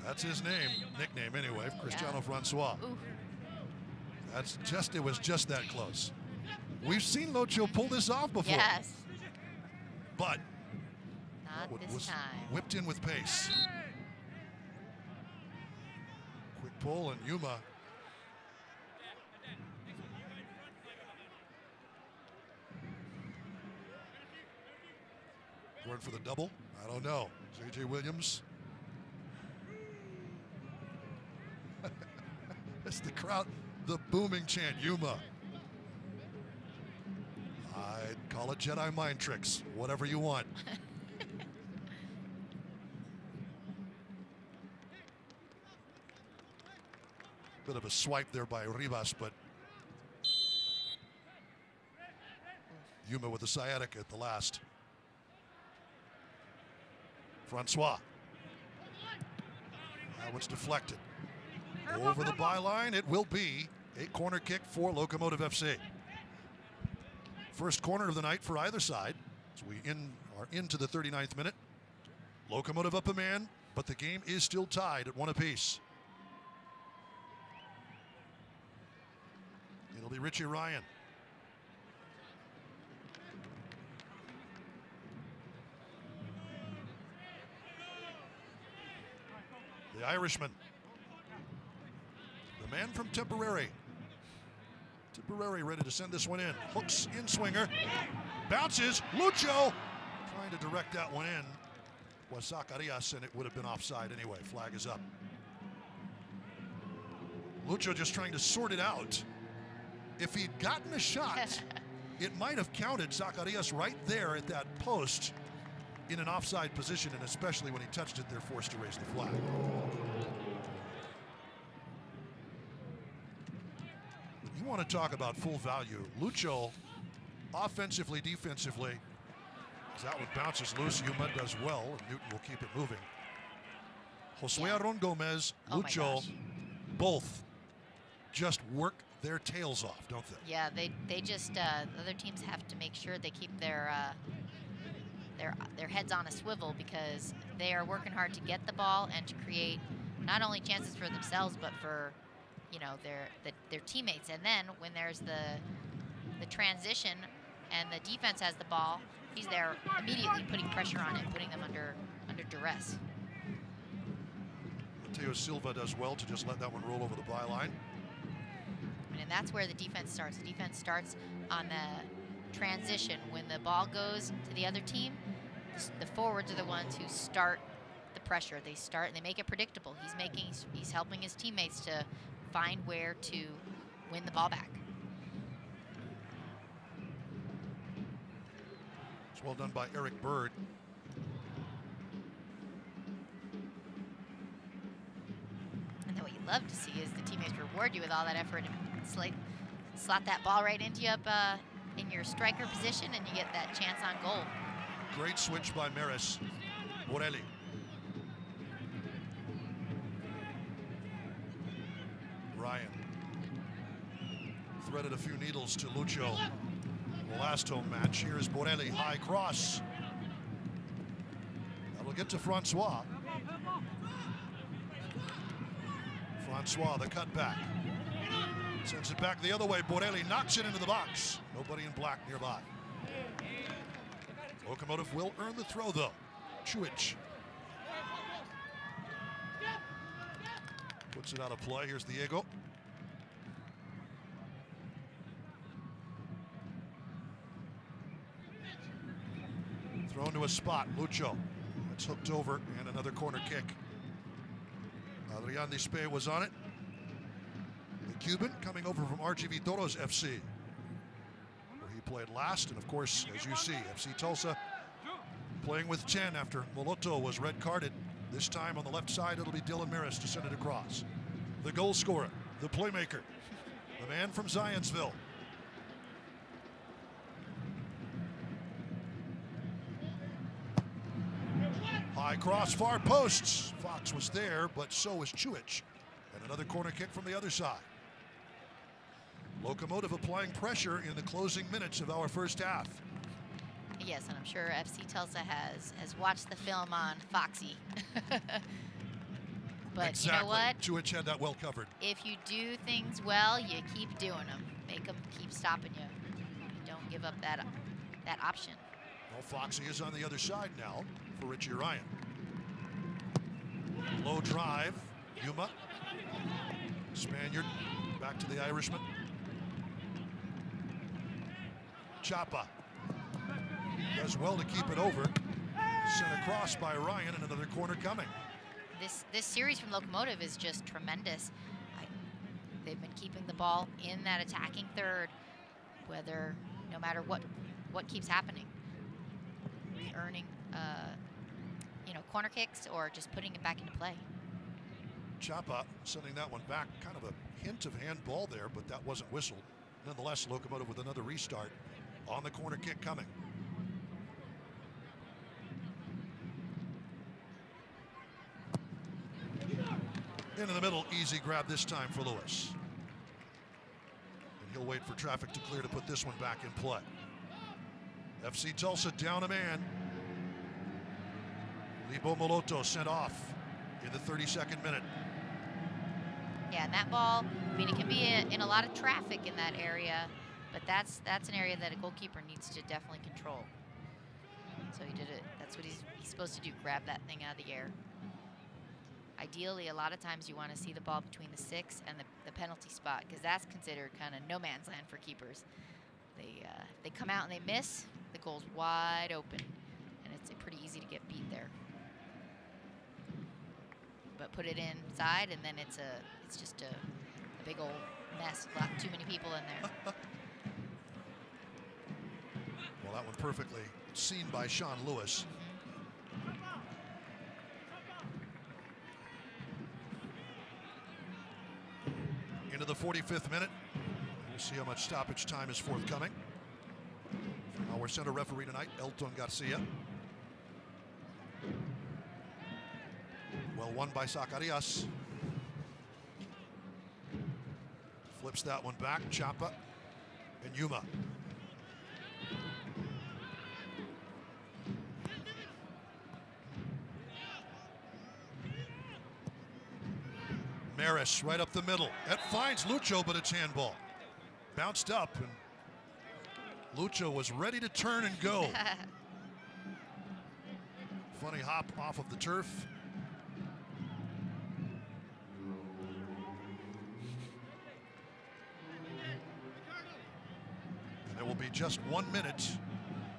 That's his nickname anyway, Cristiano Yeah. Francois. Ooh. It was just that close. We've seen Lucho pull this off before. Yes. But not this was time. whipped in with pace. Quick pull and Yuma. Going for the double? I don't know. J.J. Williams. It's the crowd, the booming chant, Yuma. I'd call it Jedi mind tricks, whatever you want. Bit of a swipe there by Rivas, but Yuma with the sciatica at the last. Francois. That one's deflected. Over the byline, it will be a corner kick for Locomotive FC. First corner of the night for either side. As we are into the 39th minute. Locomotive up a man, but the game is still tied at 1 apiece. It'll be Richie Ryan. The Irishman. The man from Tipperary. Tipperary ready to send this one in. Hooks in swinger. Bounces. Lucho trying to direct that one in. Was Zacarias, and it would have been offside anyway. Flag is up. Lucho just trying to sort it out. If he'd gotten a shot, it might have counted. Zacarias right there at that post in an offside position, and especially when he touched it, they're forced to raise the flag. You want to talk about full value. Lucho, offensively, defensively, as that one bounces loose, Yuma does well, and Newton will keep it moving. Josue Aron Gomez, Lucho, both just work their tails off, don't they? Yeah, they just other teams have to make sure they keep their heads on a swivel, because they are working hard to get the ball and to create not only chances for themselves but for, you know, their teammates. And then when there's the transition and the defense has the ball, he's there immediately putting pressure on it, putting them under duress. Mateo Silva does well to just let that one roll over the byline. And that's where the defense starts. The defense starts on the transition. When the ball goes to the other team, the forwards are the ones who start the pressure. They start and they make it predictable. He's helping his teammates to find where to win the ball back. It's well done by Eric Bird. And then what you love to see is the teammates reward you with all that effort and slot that ball right into you up in your striker position, and you get that chance on goal. Great switch by Maris. Borelli. Ryan threaded a few needles to Lucho. The last home match. Here is Borelli, high cross. That'll get to Francois. Francois, the cutback. Sends it back the other way. Borelli knocks it into the box. Nobody in black nearby. Locomotive will earn the throw, though. Chuich puts it out of play. Here's Diego. Thrown to a spot. Lucho. It's hooked over, and another corner kick. Adrian Dispe was on it. The Cuban coming over from RGV Toros FC, where he played last. And of course, as you see, FC Tulsa playing with 10 after Moloto was red carded. This time on the left side, it'll be Dylan Maris to send it across. The goal scorer, the playmaker, the man from Zionsville. High cross, far posts. Fox was there, but so was Chuich. And another corner kick from the other side. Locomotive applying pressure in the closing minutes of our first half. Yes, and I'm sure FC Tulsa has watched the film on Foxy. But exactly. You know what? Chuich had that well covered. If you do things well, you keep doing them. Make them keep stopping you. You don't give up that option. Well, Foxy is on the other side now for Richie Ryan. Low drive. Yuma. Spaniard. Back to the Irishman. Chapa. Does well to keep it over. Sent across by Ryan, and another corner coming. This series from Locomotive is just tremendous. They've been keeping the ball in that attacking third, no matter what keeps happening. Re-earning, corner kicks or just putting it back into play. Chapa sending that one back. Kind of a hint of handball there, but that wasn't whistled. Nonetheless, Locomotive with another restart on the corner kick coming. Into the middle, easy grab this time for Lewis. And he'll wait for traffic to clear to put this one back in play. FC Tulsa down a man. Libo Moloto sent off in the 32nd minute. Yeah, and that ball, it can be in a lot of traffic in that area, but that's an area that a goalkeeper needs to definitely control. So he did it. That's what he's supposed to do, grab that thing out of the air. Ideally, a lot of times you want to see the ball between the 6 and the penalty spot, because that's considered kind of no man's land for keepers. They come out and they miss, the goal's wide open, and it's pretty easy to get beat there. But put it inside, and then it's just a big old mess. Too many people in there. Well, that one perfectly seen by Sean Lewis. Into the 45th minute. We'll see how much stoppage time is forthcoming. Our center referee tonight, Elton Garcia. Well won by Zacarias. Flips that one back. Chapa and Yuma. Maris right up the middle. That finds Lucho, but it's handball. Bounced up, and Lucho was ready to turn and go. Funny hop off of the turf. And there will be just 1 minute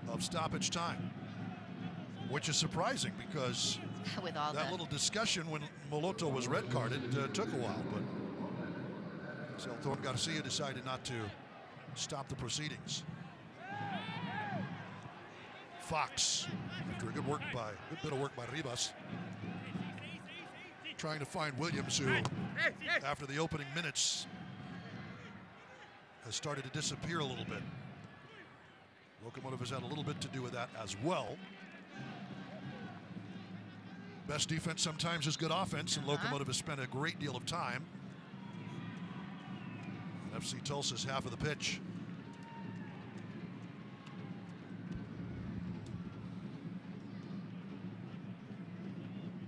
of stoppage time, which is surprising because with all that little discussion when Moloto was red carded took a while, but Elton Garcia decided not to stop the proceedings. Fox, after a good bit of work by Ribas. trying to find Williams, who, after the opening minutes, has started to disappear a little bit. Locomotive has had a little bit to do with that as well. Best defense sometimes is good offense, and Locomotive has spent a great deal of time on FC Tulsa's half of the pitch.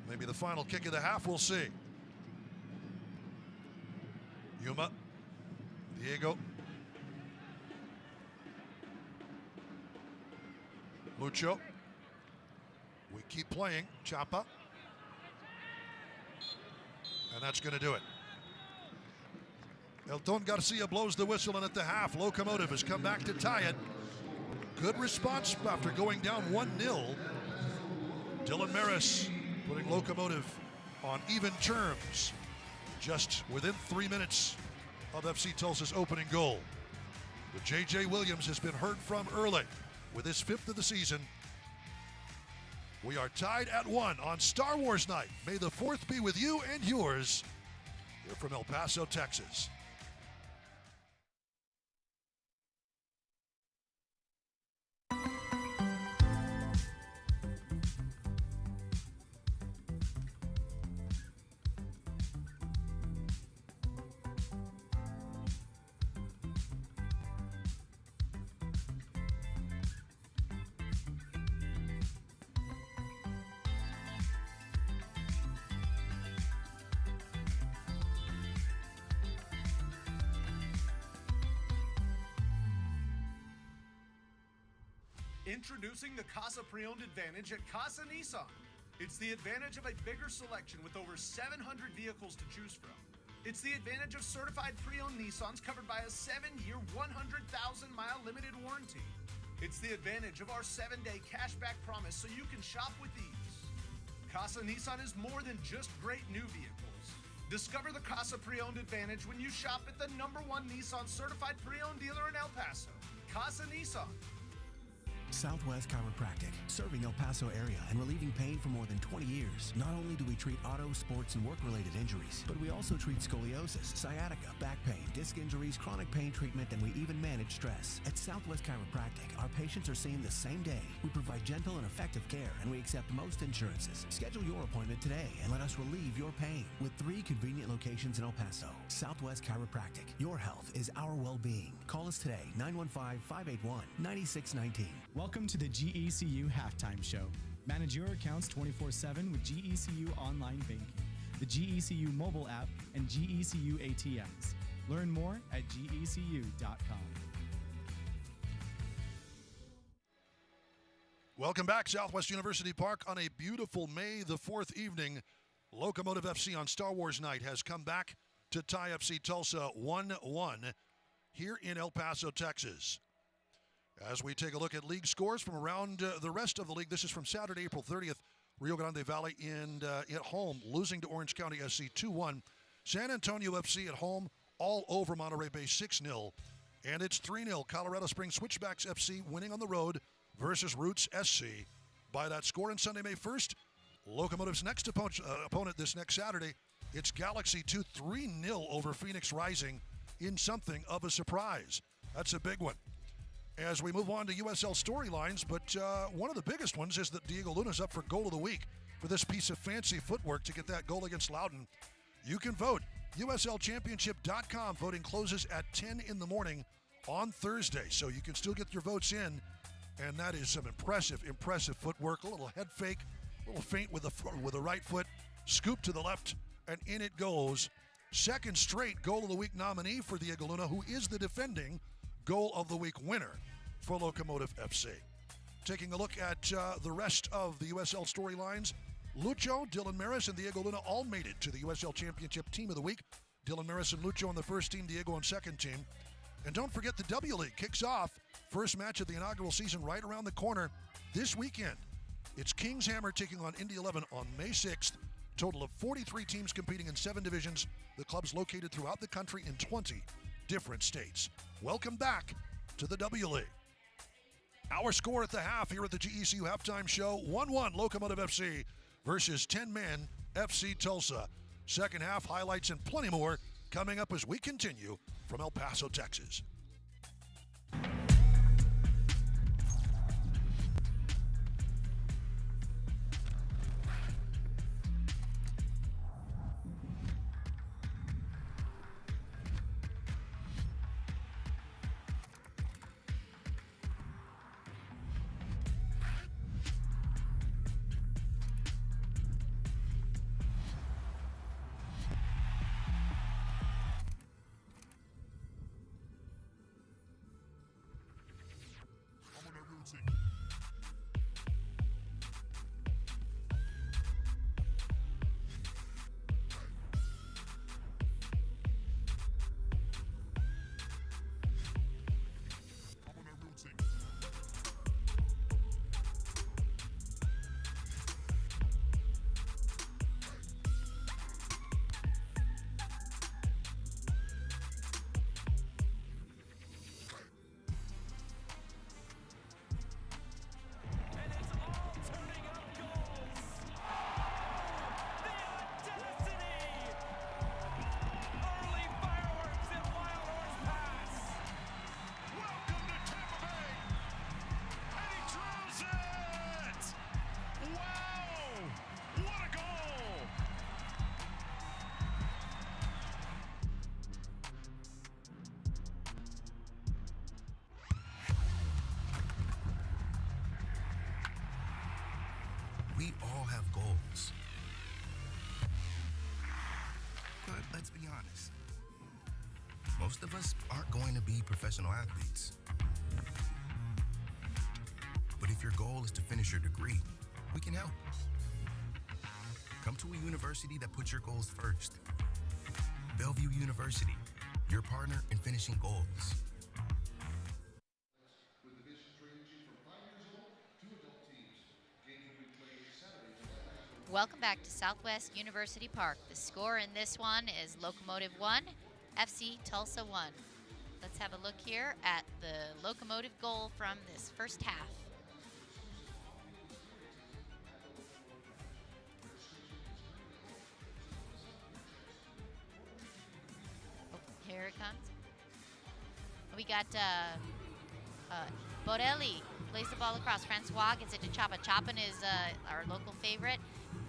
Maybe the final kick of the half, we'll see. Yuma, Diego, Lucho. We keep playing. Chapa. And that's going to do it. Elton Garcia blows the whistle, and at the half, Locomotive has come back to tie it. Good response after going down 1-0. Dylan Maris putting Locomotive on even terms just within 3 minutes of FC Tulsa's opening goal. But J.J. Williams has been heard from early with his 5th of the season. We are tied at 1 on Star Wars night. May the 4th be with you and yours here from El Paso, Texas. Introducing the Casa Pre-Owned Advantage at Casa Nissan. It's the advantage of a bigger selection with over 700 vehicles to choose from. It's the advantage of certified pre-owned Nissans covered by a 7-year, 100,000-mile limited warranty. It's the advantage of our 7-day cashback promise so you can shop with ease. Casa Nissan is more than just great new vehicles. Discover the Casa Pre-Owned Advantage when you shop at the #1 Nissan certified pre-owned dealer in El Paso. Casa Nissan. Southwest Chiropractic, serving El Paso area and relieving pain for more than 20 years. Not only do we treat auto, sports, and work-related injuries, but we also treat scoliosis, sciatica, back pain, disc injuries, chronic pain treatment, and we even manage stress. At Southwest Chiropractic, our patients are seen the same day. We provide gentle and effective care, and we accept most insurances. Schedule your appointment today and let us relieve your pain. With 3 convenient locations in El Paso, Southwest Chiropractic. Your health is our well-being. Call us today, 915-581-9619. Welcome to the GECU Halftime Show. Manage your accounts 24/7 with GECU Online Banking, the GECU mobile app, and GECU ATMs. Learn more at gecu.com. Welcome back, Southwest University Park, on a beautiful May the 4th evening. Locomotive FC on Star Wars night has come back to tie FC Tulsa 1-1 here in El Paso, Texas. As we take a look at league scores from around the rest of the league, this is from Saturday, April 30th. Rio Grande Valley at home, losing to Orange County SC 2-1. San Antonio FC at home, all over Monterey Bay 6-0. And it's 3-0. Colorado Springs Switchbacks FC winning on the road versus Roots SC by that score. And Sunday, May 1st, Locomotive's next opponent this next Saturday, it's Galaxy 2 3-0 over Phoenix Rising in something of a surprise. That's a big one. As we move on to USL storylines, but one of the biggest ones is that Diego Luna's up for Goal of the Week for this piece of fancy footwork to get that goal against Loudoun. You can vote. USLchampionship.com. Voting closes at 10 in the morning on Thursday, so you can still get your votes in. And that is some impressive footwork. A little head fake, a little feint with the right foot, scoop to the left, and in it goes. Second straight Goal of the Week nominee for Diego Luna, who is the defending Goal of the Week winner for Locomotive FC. Taking a look at the rest of the USL storylines, Lucho, Dylan Maris, and Diego Luna all made it to the USL Championship Team of the Week. Dylan Maris and Lucho on the first team, Diego on second team. And don't forget the W League kicks off. First match of the inaugural season right around the corner this weekend. It's Kings Hammer taking on Indy 11 on May 6th. Total of 43 teams competing in 7 divisions. The clubs located throughout the country in 20 different states. Welcome back to the W League. Our score at the half here at the GECU Halftime Show, 1-1 Locomotive FC versus 10-man FC Tulsa. Second half highlights and plenty more coming up as we continue from El Paso, Texas. We all have goals. But let's be honest. Most of us aren't going to be professional athletes. But if your goal is to finish your degree, we can help. Come to a university that puts your goals first. Bellevue University, your partner in finishing goals. Welcome back to Southwest University Park. The score in this one is Locomotive 1, FC Tulsa 1. Let's have a look here at the Locomotive goal from this first half. Oh, here it comes. We got Borelli plays the ball across. Francois gets it to Chapa. Chapin is our local favorite.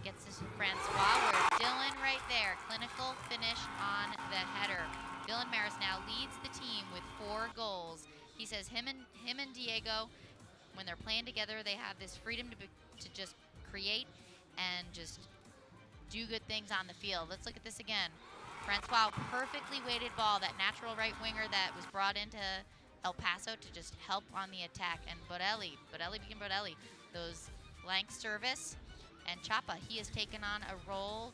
Gets this to Francois, where Dylan right there. Clinical finish on the header. Dylan Maris now leads the team with 4 goals. He says him and Diego, when they're playing together, they have this freedom to just create and just do good things on the field. Let's look at this again. Francois, perfectly weighted ball, that natural right winger that was brought into El Paso to just help on the attack. And Borelli became Borelli. Those blank service. And Chapa, he has taken on a role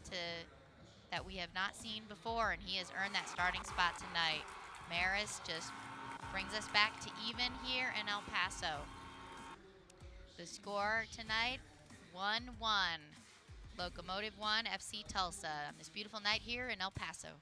that we have not seen before, and he has earned that starting spot tonight. Maris just brings us back to even here in El Paso. The score tonight, 1-1. Locomotive 1, FC Tulsa, on this beautiful night here in El Paso.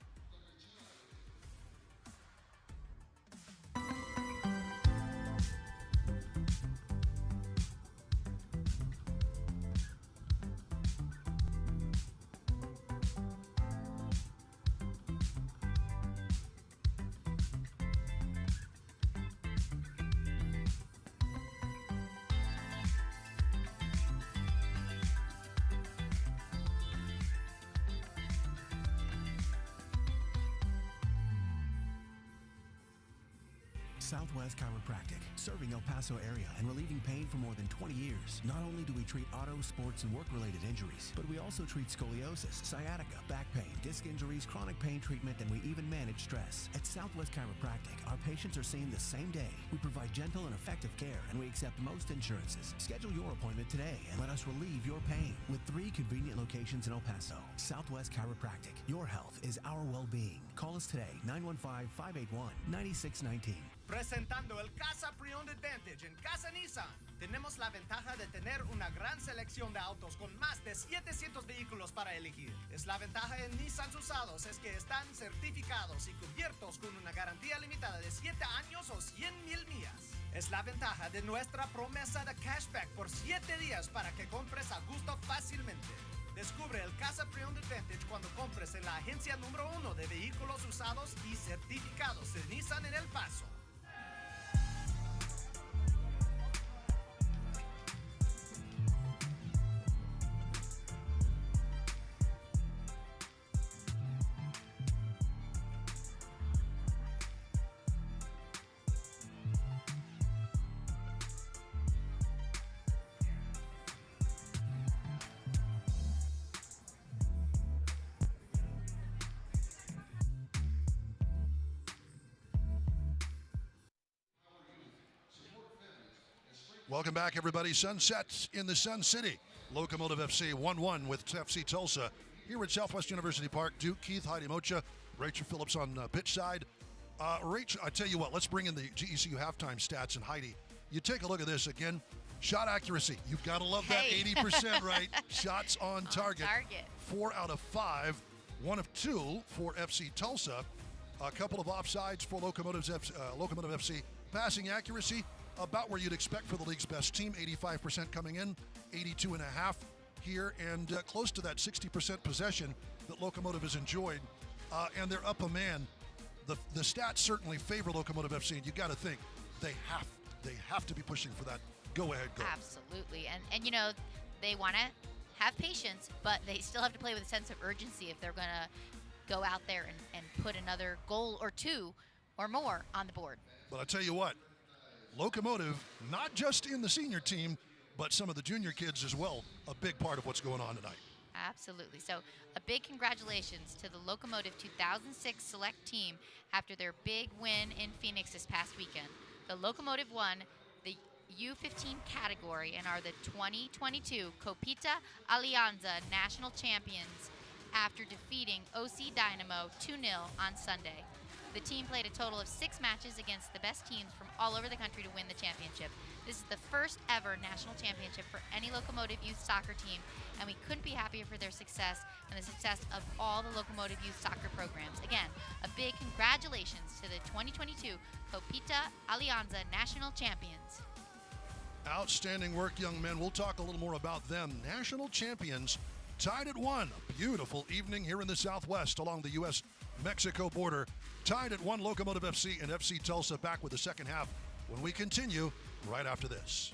Southwest Chiropractic, serving El Paso area and relieving pain for more than 20 years. Not only do we treat auto, sports, and work-related injuries, but we also treat scoliosis, sciatica, back pain, disc injuries, chronic pain treatment, and we even manage stress. At Southwest Chiropractic, our patients are seen the same day. We provide gentle and effective care, and we accept most insurances. Schedule your appointment today and let us relieve your pain. With 3 convenient locations in El Paso, Southwest Chiropractic. Your health is our well-being. Call us today, 915-581-9619. Presentando el Casa Pre-Owned Advantage en Casa Nissan. Tenemos la ventaja de tener una gran selección de autos con más de 700 vehículos para elegir. Es la ventaja en Nissan usados es que están certificados y cubiertos con una garantía limitada de 7 años o 100,000 millas. Es la ventaja de nuestra promesa de cashback por 7 días para que compres a gusto fácilmente. Descubre el Casa Pre-Owned Advantage cuando compres en la agencia número 1 de vehículos usados y certificados de Nissan en El Paso. Welcome back, everybody. Sunsets in the Sun City. Locomotive FC 1-1 with FC Tulsa here at Southwest University Park. Duke, Keith, Heidi Mocha, Rachel Phillips on pitch side. Rachel, I tell you what, let's bring in the GECU halftime stats. And Heidi, you take a look at this again. Shot accuracy. You've got to love that 80%, right? Shots on target. 4 out of 5. 1 of 2 for FC Tulsa. A couple of offsides for Locomotive FC. Passing accuracy, about where you'd expect for the league's best team, 85% coming in, 82.5 here, and close to that 60% possession that Locomotive has enjoyed. And they're up a man. The stats certainly favor Locomotive FC, and you got to think they have to be pushing for that go-ahead goal. Absolutely, and you know, they want to have patience, but they still have to play with a sense of urgency if they're going to go out there and put another goal or two or more on the board. But I tell you what, Locomotive, not just in the senior team, but some of the junior kids as well, a big part of what's going on tonight. Absolutely. So a big congratulations to the Locomotive 2006 select team after their big win in Phoenix this past weekend. The Locomotive won the U15 category and are the 2022 Copita Alianza National Champions after defeating OC Dynamo 2-0 on Sunday. The team played a total of 6 matches against the best teams from all over the country to win the championship. This is the first ever national championship for any Locomotive youth soccer team, and we couldn't be happier for their success and the success of all the Locomotive youth soccer programs. Again, a big congratulations to the 2022 Copita Alianza National Champions. Outstanding work, young men. We'll talk a little more about them. National champions, tied at 1. A beautiful evening here in the Southwest along the U.S.-Mexico border. Tied at 1, Locomotive FC and FC Tulsa back with the second half when we continue right after this.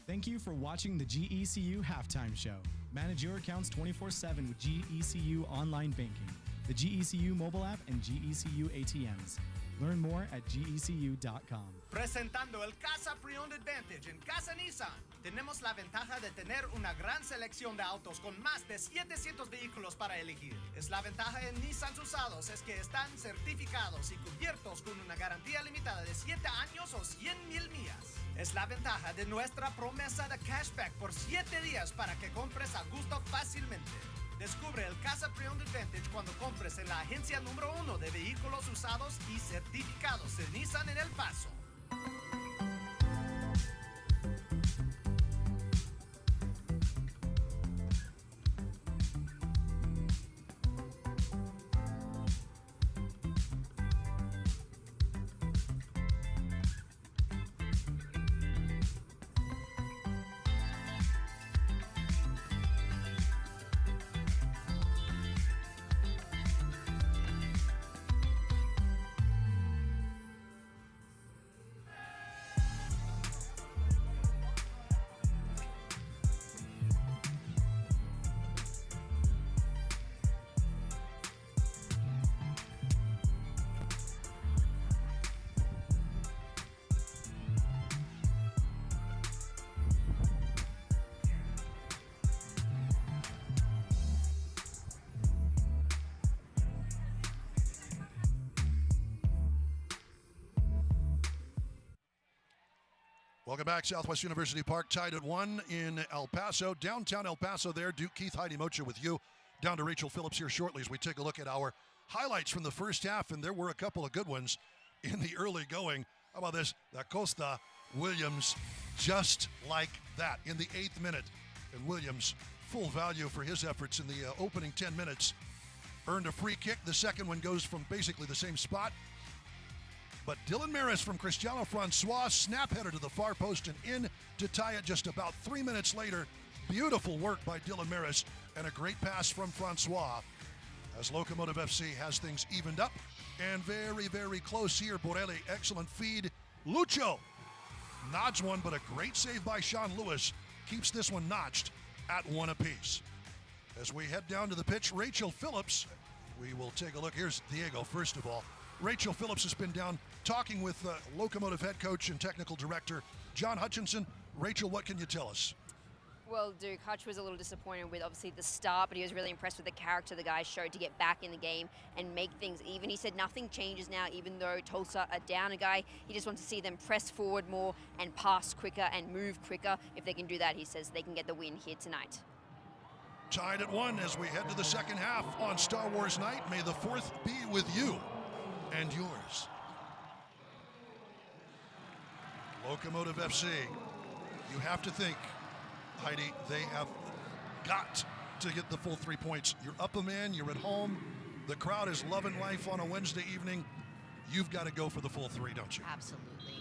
Thank you for watching the GECU Halftime Show. Manage your accounts 24/7 with GECU Online Banking, the GECU mobile app, and GECU ATMs. Learn more at gecu.com. Presentando el Casa Pre-Owned Advantage en Casa Nissan. Tenemos la ventaja de tener una gran selección de autos con más de 700 vehículos para elegir. Es la ventaja en Nissan usados es que están certificados y cubiertos con una garantía limitada de 7 años o 100,000 millas. Es la ventaja de nuestra promesa de cashback por 7 días para que compres a gusto fácilmente. Descubre el Casa Pre-Owned Advantage cuando compres en la agencia número 1 de vehículos usados y certificados de Nissan en El Paso. Welcome back, Southwest University Park, tied at 1 in El Paso. Downtown El Paso there, Duke, Keith, Heidi Mocha with you. Down to Rachel Phillips here shortly as we take a look at our highlights from the first half, and there were a couple of good ones in the early going. How about this? Da Costa Williams, just like that in the 8th minute. And Williams, full value for his efforts in the opening 10 minutes. Earned a free kick. The second one goes from basically the same spot. But Dylan Maris from Cristiano Francois, snap header to the far post and in to tie it just about 3 minutes later. Beautiful work by Dylan Maris and a great pass from Francois as Locomotive FC has things evened up. And very, very close here. Borelli, excellent feed. Lucho nods one, but a great save by Sean Lewis keeps this one notched at 1 apiece. As we head down to the pitch, Rachel Phillips, we will take a look. Here's Diego, first of all. Rachel Phillips has been down talking with Locomotive head coach and technical director John Hutchinson. Rachel, what can you tell us? Well, Duke, Hutch was a little disappointed with obviously the start, but he was really impressed with the character the guys showed to get back in the game and make things even. He said nothing changes now, even though Tulsa are down a guy. He just wants to see them press forward more and pass quicker and move quicker. If they can do that, he says they can get the win here tonight. Tied at 1 as we head to the second half on Star Wars night. May the 4th be with you and yours. Locomotive FC, you have to think, Heidi, they have got to get the full 3 points. You're up a man, you're at home, the crowd is loving life on a Wednesday evening. You've got to go for the full 3, don't you? Absolutely.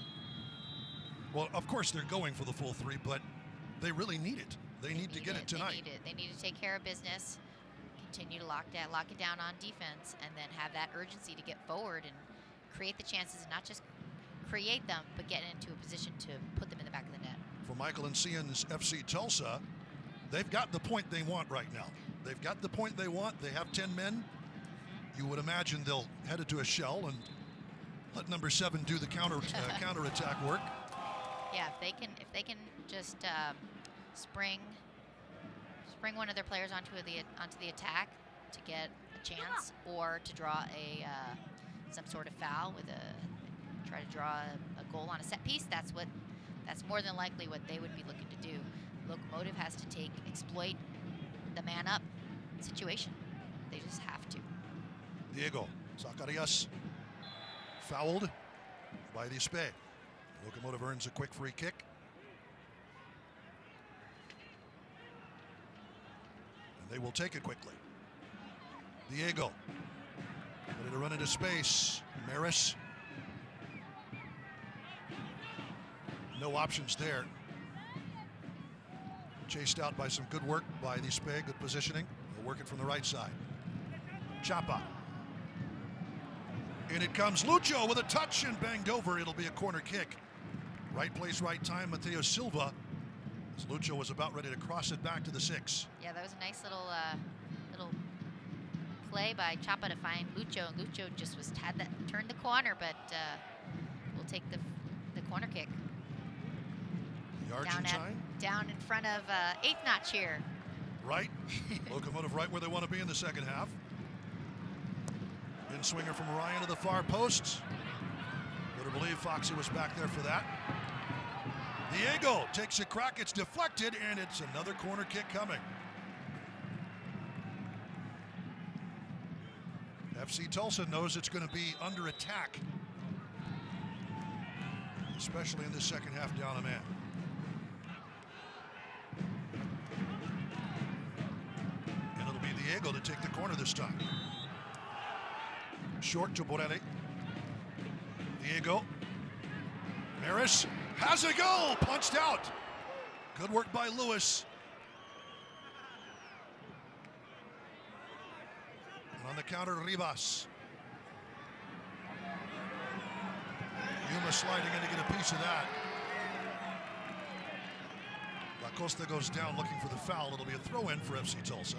Well, of course they're going for the full 3, but they really need it. They need to get it tonight. They need to take care of business, continue to lock it down on defense, and then have that urgency to get forward and create the chances, and not just create them, but get into a position to put them in the back of the net. For Michael and Cian's FC Tulsa, they've got the point they want right now. They've got the point they want. They have 10 men. You would imagine they'll head into a shell and let number 7 do the counterattack work. Yeah, if they can just spring one of their players onto the attack to get a chance, or to draw some sort of foul try to draw a goal on a set piece. That's more than likely what they would be looking to do. Locomotive has to exploit the man up situation. They just have to. Diego Zacarias fouled by the Spey. Locomotive earns a quick free kick. And they will take it quickly. Diego ready to run into space. Maris. No options there. Chased out by some good work by the Spey, good positioning. They'll work it from the right side. Chapa. In it comes Lucho with a touch and banged over. It'll be a corner kick. Right place, right time, Mateo Silva. As Lucho was about ready to cross it back to the 6. Yeah, that was a nice little play by Chapa to find Lucho. Lucho just turned the corner, but we'll take the corner kick. The Argentine. Down in front of 8th notch here. Right. Locomotive right where they want to be in the second half. In swinger from Ryan to the far post. Better believe Foxy was back there for that. Diego takes a crack. It's deflected, and it's another corner kick coming. FC Tulsa knows it's going to be under attack, especially in the second half down a man. And it'll be Diego to take the corner this time. Short to Borelli. Diego. Maris has a goal, punched out. Good work by Lewis. And on the counter, Rivas. Yuma sliding in to get a piece of that. La Costa goes down looking for the foul. It'll be a throw-in for FC Tulsa.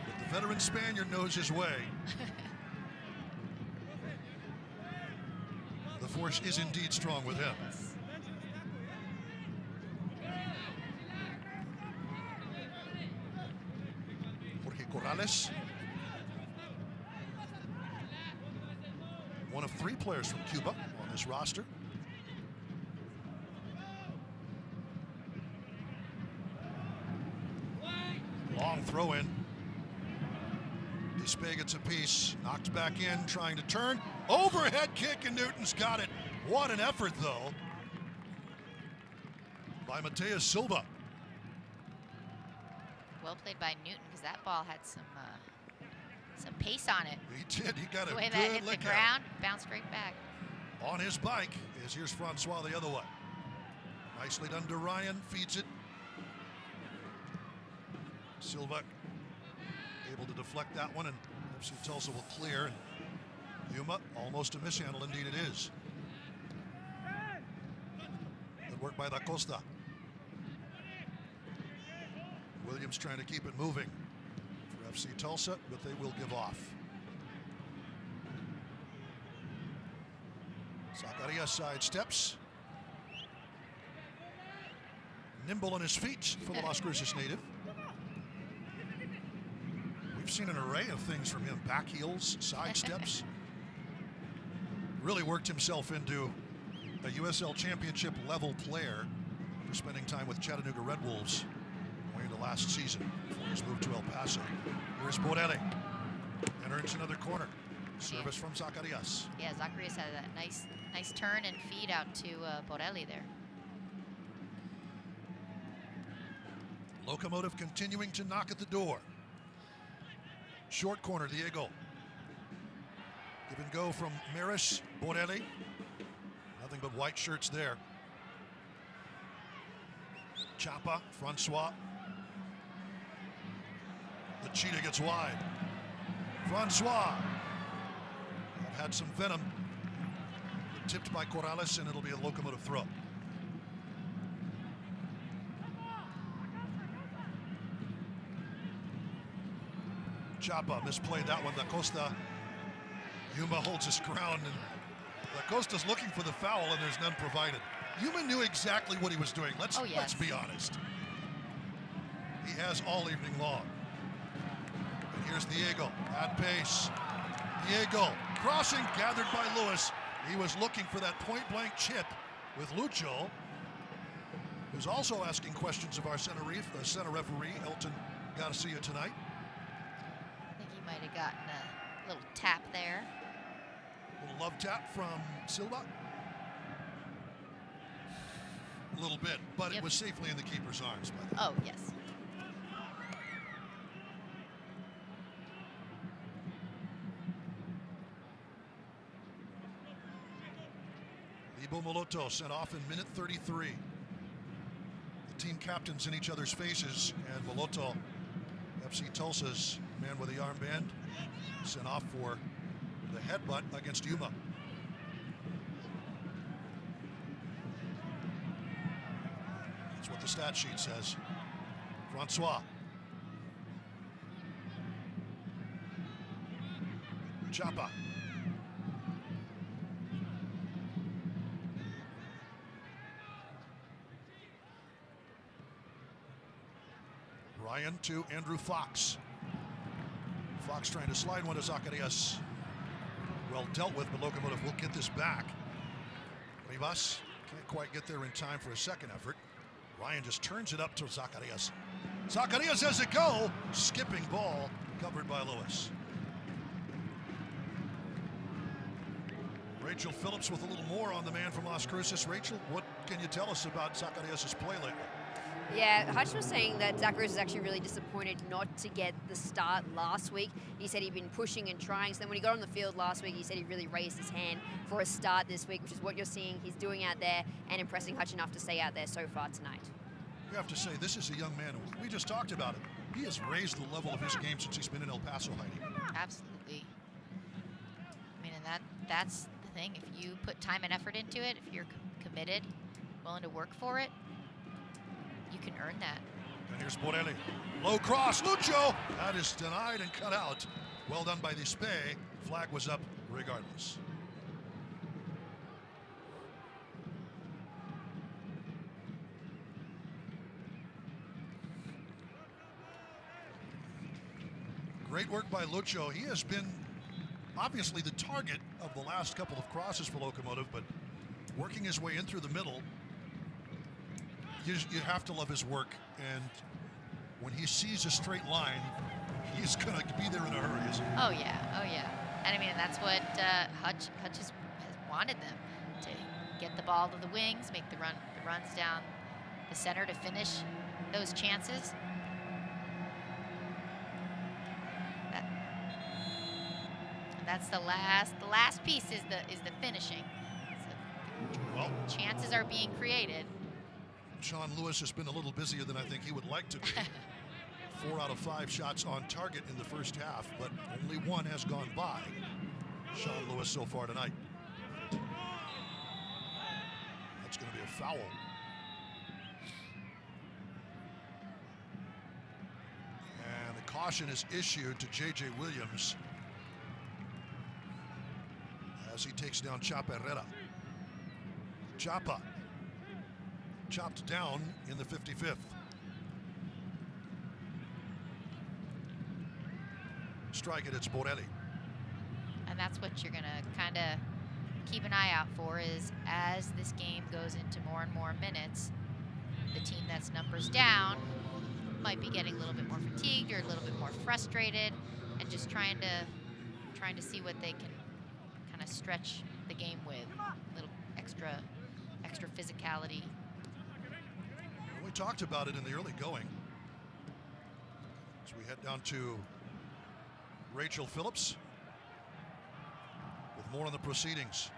But the veteran Spaniard knows his way. The force is indeed strong with him. Jorge Corrales. One of 3 players from Cuba on this roster. Long throw in. Spey gets a piece, knocked back in, trying to turn. Overhead kick, and Newton's got it. What an effort, though, by Mateus Silva. Well played by Newton, because that ball had some pace on it. He did. He got a the way good that hit lick the ground, bounced right back. on his bike. Here's Francois the other way. Nicely done to Ryan, feeds it. Silva able to deflect that one, and FC Tulsa will clear. And Yuma, almost a mishandle, indeed it is. Good work by Da Costa. Williams trying to keep it moving for FC Tulsa, but they will give off. Zacarias sidesteps. Nimble on his feet for the Las Cruces native. We've seen an array of things from him. Back heels, side steps. Really worked himself into a USL Championship level player for spending time with Chattanooga Red Wolves going into last season before he's moved to El Paso. Here's Borelli. Enters another corner. Service from Zacarias. Yeah, Zacarias had that nice turn and feed out to Borelli there. Locomotive continuing to knock at the door. Short corner, Diego. Give and go from Maris, Borelli. Nothing but white shirts there. Chapa, Francois. The cheetah gets wide. Francois. That had some venom. Tipped by Corrales, and it'll be a Locomotive throw. Chapa misplayed that one. Da Costa. Yuma holds his ground, and Da Costa's looking for the foul, and there's none provided. Yuma knew exactly what he was doing. Let's be honest. He has all evening long. And here's Diego at pace. Diego crossing, gathered by Lewis. He was looking for that point-blank chip with Lucho, who's also asking questions of our center referee, Elton Garcia, tonight. I think he might have gotten a little tap there. A little love tap from Silva. A little bit, but it was safely in the keeper's arms by then. Oh, yes. Libo Moloto sent off in minute 33. The team captains in each other's faces, and Moloto, FC Tulsa's man with the armband, sent off for the headbutt against Yuma. That's what the stat sheet says. Francois. Chapa. Ryan to Andrew Fox. Fox trying to slide one to Zacarias. Well dealt with, but Locomotive will get this back. Rivas can't quite get there in time for a second effort. Ryan just turns it up to Zacarias. Zacarias has it go. Skipping ball covered by Lewis. Rachel Phillips with a little more on the man from Las Cruces. Rachel, what can you tell us about Zacarias' play lately? Yeah, Hutch was saying that Zacarias is actually really disappointed not to get the start last week. He said he'd been pushing and trying. So then when he got on the field last week, he said he really raised his hand for a start this week, which is what you're seeing he's doing out there and impressing Hutch enough to stay out there so far tonight. You have to say, this is a young man. We just talked about it. He has raised the level of his game since he's been in El Paso, Heidi. Absolutely. I mean, and that's the thing. If you put time and effort into it, if you're committed, willing to work for it, you can earn that. And here's Borelli. Low cross, Lucho. That is denied and cut out. Well done by the Spey. Flag was up regardless. Great work by Lucho. He has been obviously the target of the last couple of crosses for Locomotive, but working his way in through the middle. You have to love his work, and when he sees a straight line, he's going to be there in a hurry, isn't he? Oh, yeah. Oh, yeah. And, I mean, that's what Hutch has wanted them to get the ball to the wings, make the runs down the center to finish those chances. That's the last piece is the finishing. So chances are being created. Sean Lewis has been a little busier than I think he would like to be. 4 out of 5 shots on target in the first half, but only 1 has gone by. Sean Lewis so far tonight. That's going to be a foul. And the caution is issued to J.J. Williams as he takes down Chapa Herrera. Chapa chopped down in the 55th. Strike it, it's Borelli. And that's what you're going to kind of keep an eye out for, is as this game goes into more and more minutes, the team that's numbers down might be getting a little bit more fatigued or a little bit more frustrated, and just trying to see what they can kind of stretch the game with, a little extra physicality. Well, we talked about it in the early going. As we head down to Rachel Phillips with more on the proceedings.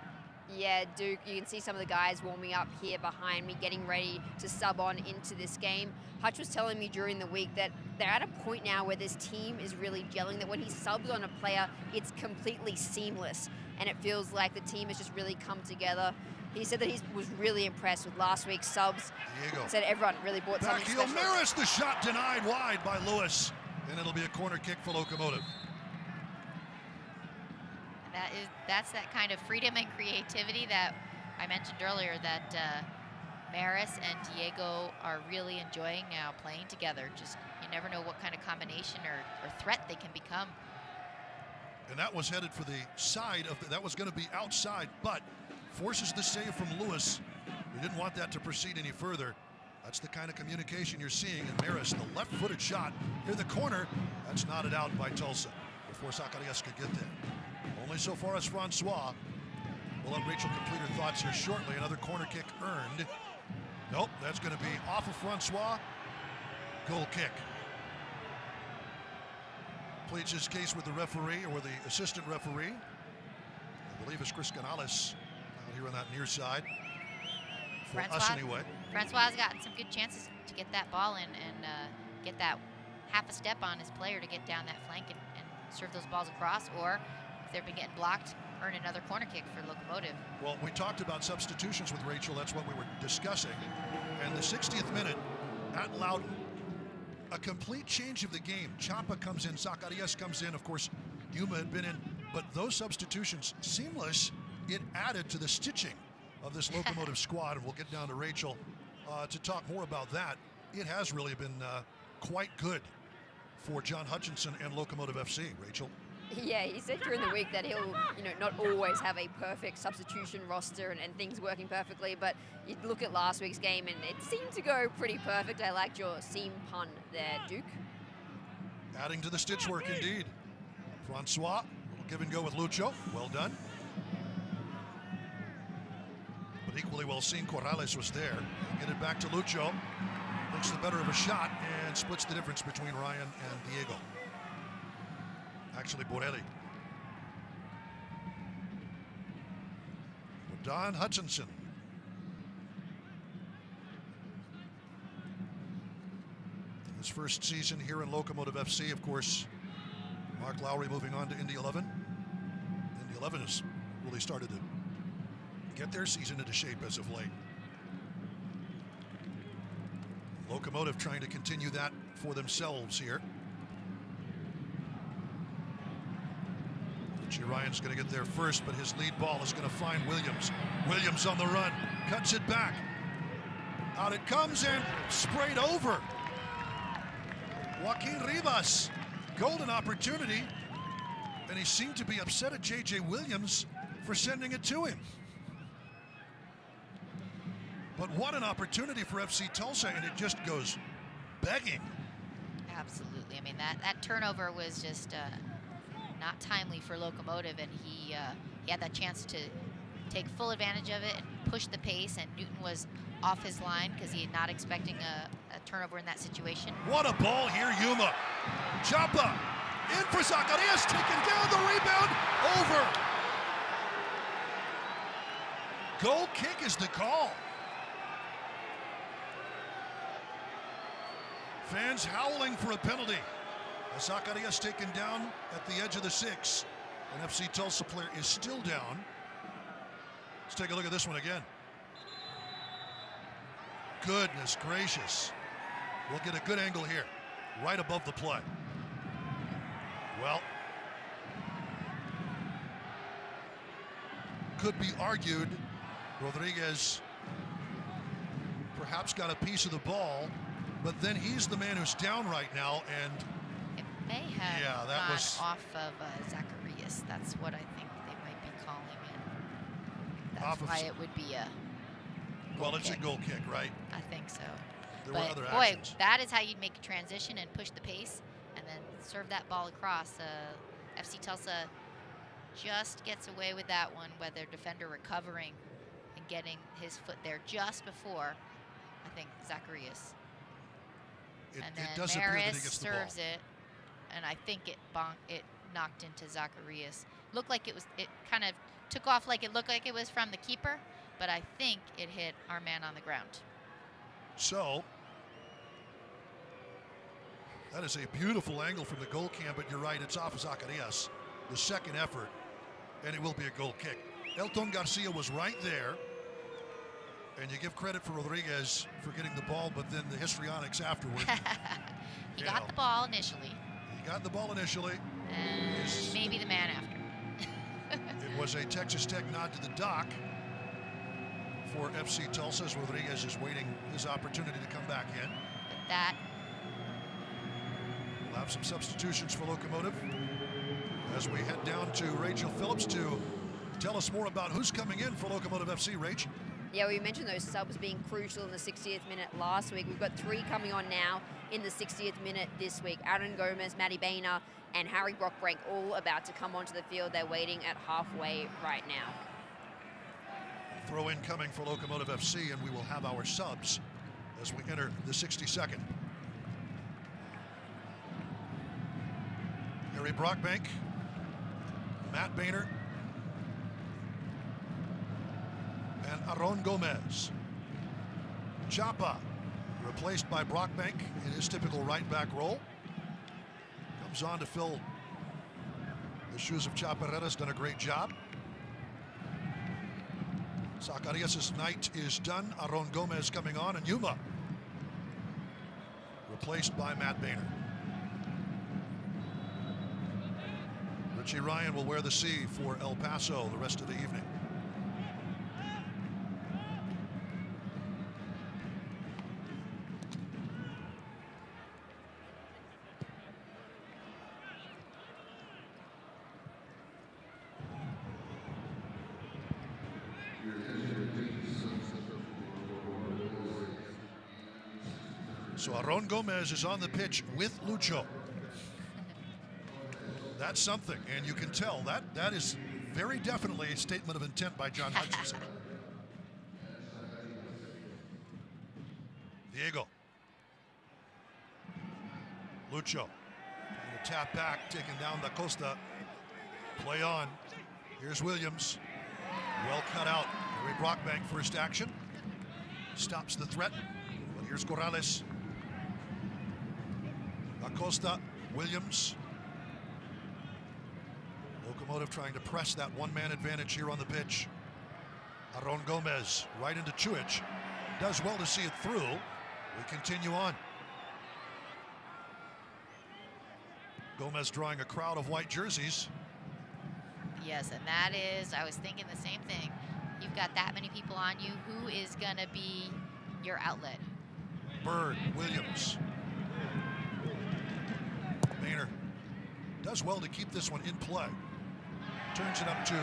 Yeah, Duke, you can see some of the guys warming up here behind me, getting ready to sub on into this game. Hutch was telling me during the week that they're at a point now where this team is really gelling, that when he subs on a player, it's completely seamless. And it feels like the team has just really come together. He said that he was really impressed with last week's subs. Diego. Said everyone really brought something Backheel special. Maris, the shot denied wide by Lewis. And it'll be a corner kick for Locomotive. That's that kind of freedom and creativity that I mentioned earlier that Maris and Diego are really enjoying now, playing together. Just, you never know what kind of combination or threat they can become. And that was headed for the side of that was going to be outside, but forces the save from Lewis. We didn't want that to proceed any further. That's the kind of communication you're seeing in Maris. The left-footed shot in the corner. That's knotted out by Tulsa before Zacarias could get there. Only so far as Francois. We'll let Rachel complete her thoughts here shortly. Another corner kick earned. Nope, that's going to be off of Francois. Goal kick. Pleads his case with the referee, or with the assistant referee. I believe it's Chris Canales out here on that near side. For us anyway. Francois has gotten some good chances to get that ball in and get that half a step on his player to get down that flank and serve those balls across, or if they've been getting blocked, earn another corner kick for Locomotive. Well, we talked about substitutions with Rachel. That's what we were discussing. And the 60th minute at Loudon, a complete change of the game. Chapa comes in, Zacarias comes in. Of course, Yuma had been in, but those substitutions, seamless. It added to the stitching of this Locomotive squad, and we'll get down to Rachel to talk more about that. It has really been quite good for John Hutchinson and Locomotive FC. Rachel? Yeah, he said during the week that he'll, not always have a perfect substitution roster and things working perfectly, but you look at last week's game and it seemed to go pretty perfect. I liked your seam pun there, Duke. Adding to the stitch work indeed. Francois, will give and go with Lucho. Well done. But equally well seen, Corrales was there. Get it back to Lucho. Makes the better of a shot and splits the difference between Ryan and Diego. Actually, Borelli. Don Hutchinson. His first season here in Locomotive FC, of course. Mark Lowry moving on to Indy 11. Indy 11 has really started to get their season into shape as of late. Locomotive trying to continue that for themselves here. Richie Ryan's going to get there first, but his lead ball is going to find Williams. Williams on the run, cuts it back. Out it comes and sprayed over. Joaquin Rivas, golden opportunity, and he seemed to be upset at J.J. Williams for sending it to him. But what an opportunity for FC Tulsa, and it just goes begging. Absolutely. I mean, that turnover was just not timely for Locomotive, and he had that chance to take full advantage of it and push the pace, and Newton was off his line because he was not expecting a turnover in that situation. What a ball here, Yuma. Chapa in for Zacarias, taking down the rebound, over. Goal kick is the call. Fans howling for a penalty. Zacarias taken down at the edge of the 6. An FC Tulsa player is still down. Let's take a look at this one again. Goodness gracious. We'll get a good angle here, right above the play. Well, could be argued Rodriguez perhaps got a piece of the ball, but then he's the man who's down right now, and it may have that gone was off of Zacarias. That's what I think they might be calling it. That's why it would be a well, it's a goal kick, right? I think so. There were other boy, actions. that is how you'd make a transition and push the pace and then serve that ball across. FC Tulsa just gets away with that one, whether defender recovering and getting his foot there just before, I think, Zacarias. And then it does appear that he gets the ball. serves it, and I think it knocked into Zacarias. Looked like it kind of took off like it looked like it was from the keeper, but I think it hit our man on the ground. So, that is a beautiful angle from the goal cam, but you're right, it's off of Zacarias, the second effort, and it will be a goal kick. Elton Garcia was right there, and you give credit for Rodriguez for getting the ball, but then the histrionics afterward. He got the ball initially. He got the ball initially. And maybe the man after. It was a Texas Tech nod to the dock for FC Tulsa as Rodriguez is waiting his opportunity to come back in. But that. We'll have some substitutions for Locomotive as we head down to Rachel Phillips to tell us more about who's coming in for Locomotive FC. Rach. Yeah, we mentioned those subs being crucial in the 60th minute last week. We've got 3 coming on now in the 60th minute this week. Aaron Gomez, Maddie Boehner, and Harry Brockbrink all about to come onto the field. They're waiting at halfway right now. Throw in coming for Locomotive FC, and we will have our subs as we enter the 62nd. Harry Brockbank, Matt Boehner, and Aaron Gomez. Chapa, replaced by Brockbank in his typical right back role. Comes on to fill the shoes of Chaparreras, done a great job. Zacarias' night is done. Aaron Gomez coming on, and Yuma replaced by Matt Boehner. Richie Ryan will wear the C for El Paso the rest of the evening. So Aaron Gomez is on the pitch with Lucho. That's something, and you can tell that is very definitely a statement of intent by John Hutchinson. Diego. Lucho trying to tap back, taking down Da Costa. Play on. Here's Williams. Well cut out. Harry Brockbank first action. Stops the threat. But here's Corrales. Da Costa, Williams. Locomotive trying to press that one-man advantage here on the pitch. Aaron Gomez right into Chuich. Does well to see it through. We continue on. Gomez drawing a crowd of white jerseys. Yes, and that is, I was thinking the same thing. You've got that many people on you. Who is going to be your outlet? Bird, Williams. Boehner does well to keep this one in play. Turns it up to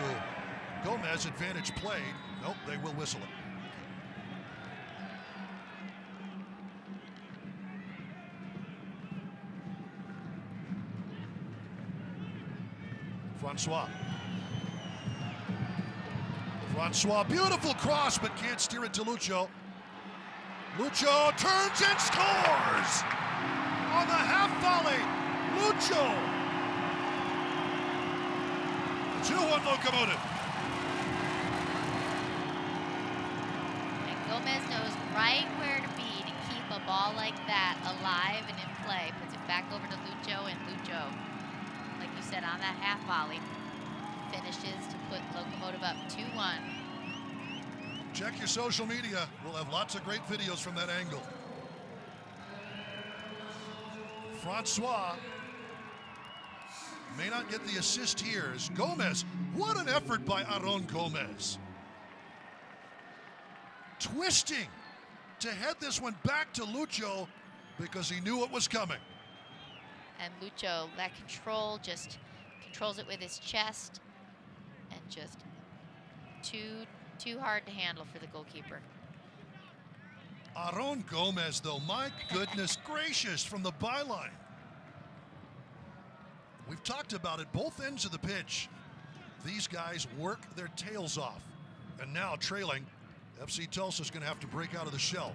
Gomez. Advantage played. Nope, they will whistle it. Francois, beautiful cross, but can't steer it to Lucho. Lucho turns and scores! On the half volley, Lucho! 2-1 Locomotive. And Gomez knows right where to be to keep a a ball like that alive and in play, puts it back over to Lucho, and Lucho, like you said, on that half volley, finishes to put Locomotive up 2-1. Check your social media. We'll have lots of great videos from that angle. Francois may not get the assist here. As Gomez, what an effort by Aaron Gomez. Twisting to head this one back to Lucho because he knew it was coming. And Lucho, that control, just controls it with his chest, and just too hard to handle for the goalkeeper. Aaron Gomez, though, my goodness gracious, from the byline. We've talked about it, both ends of the pitch. These guys work their tails off. And now trailing, FC Tulsa is going to have to break out of the shell.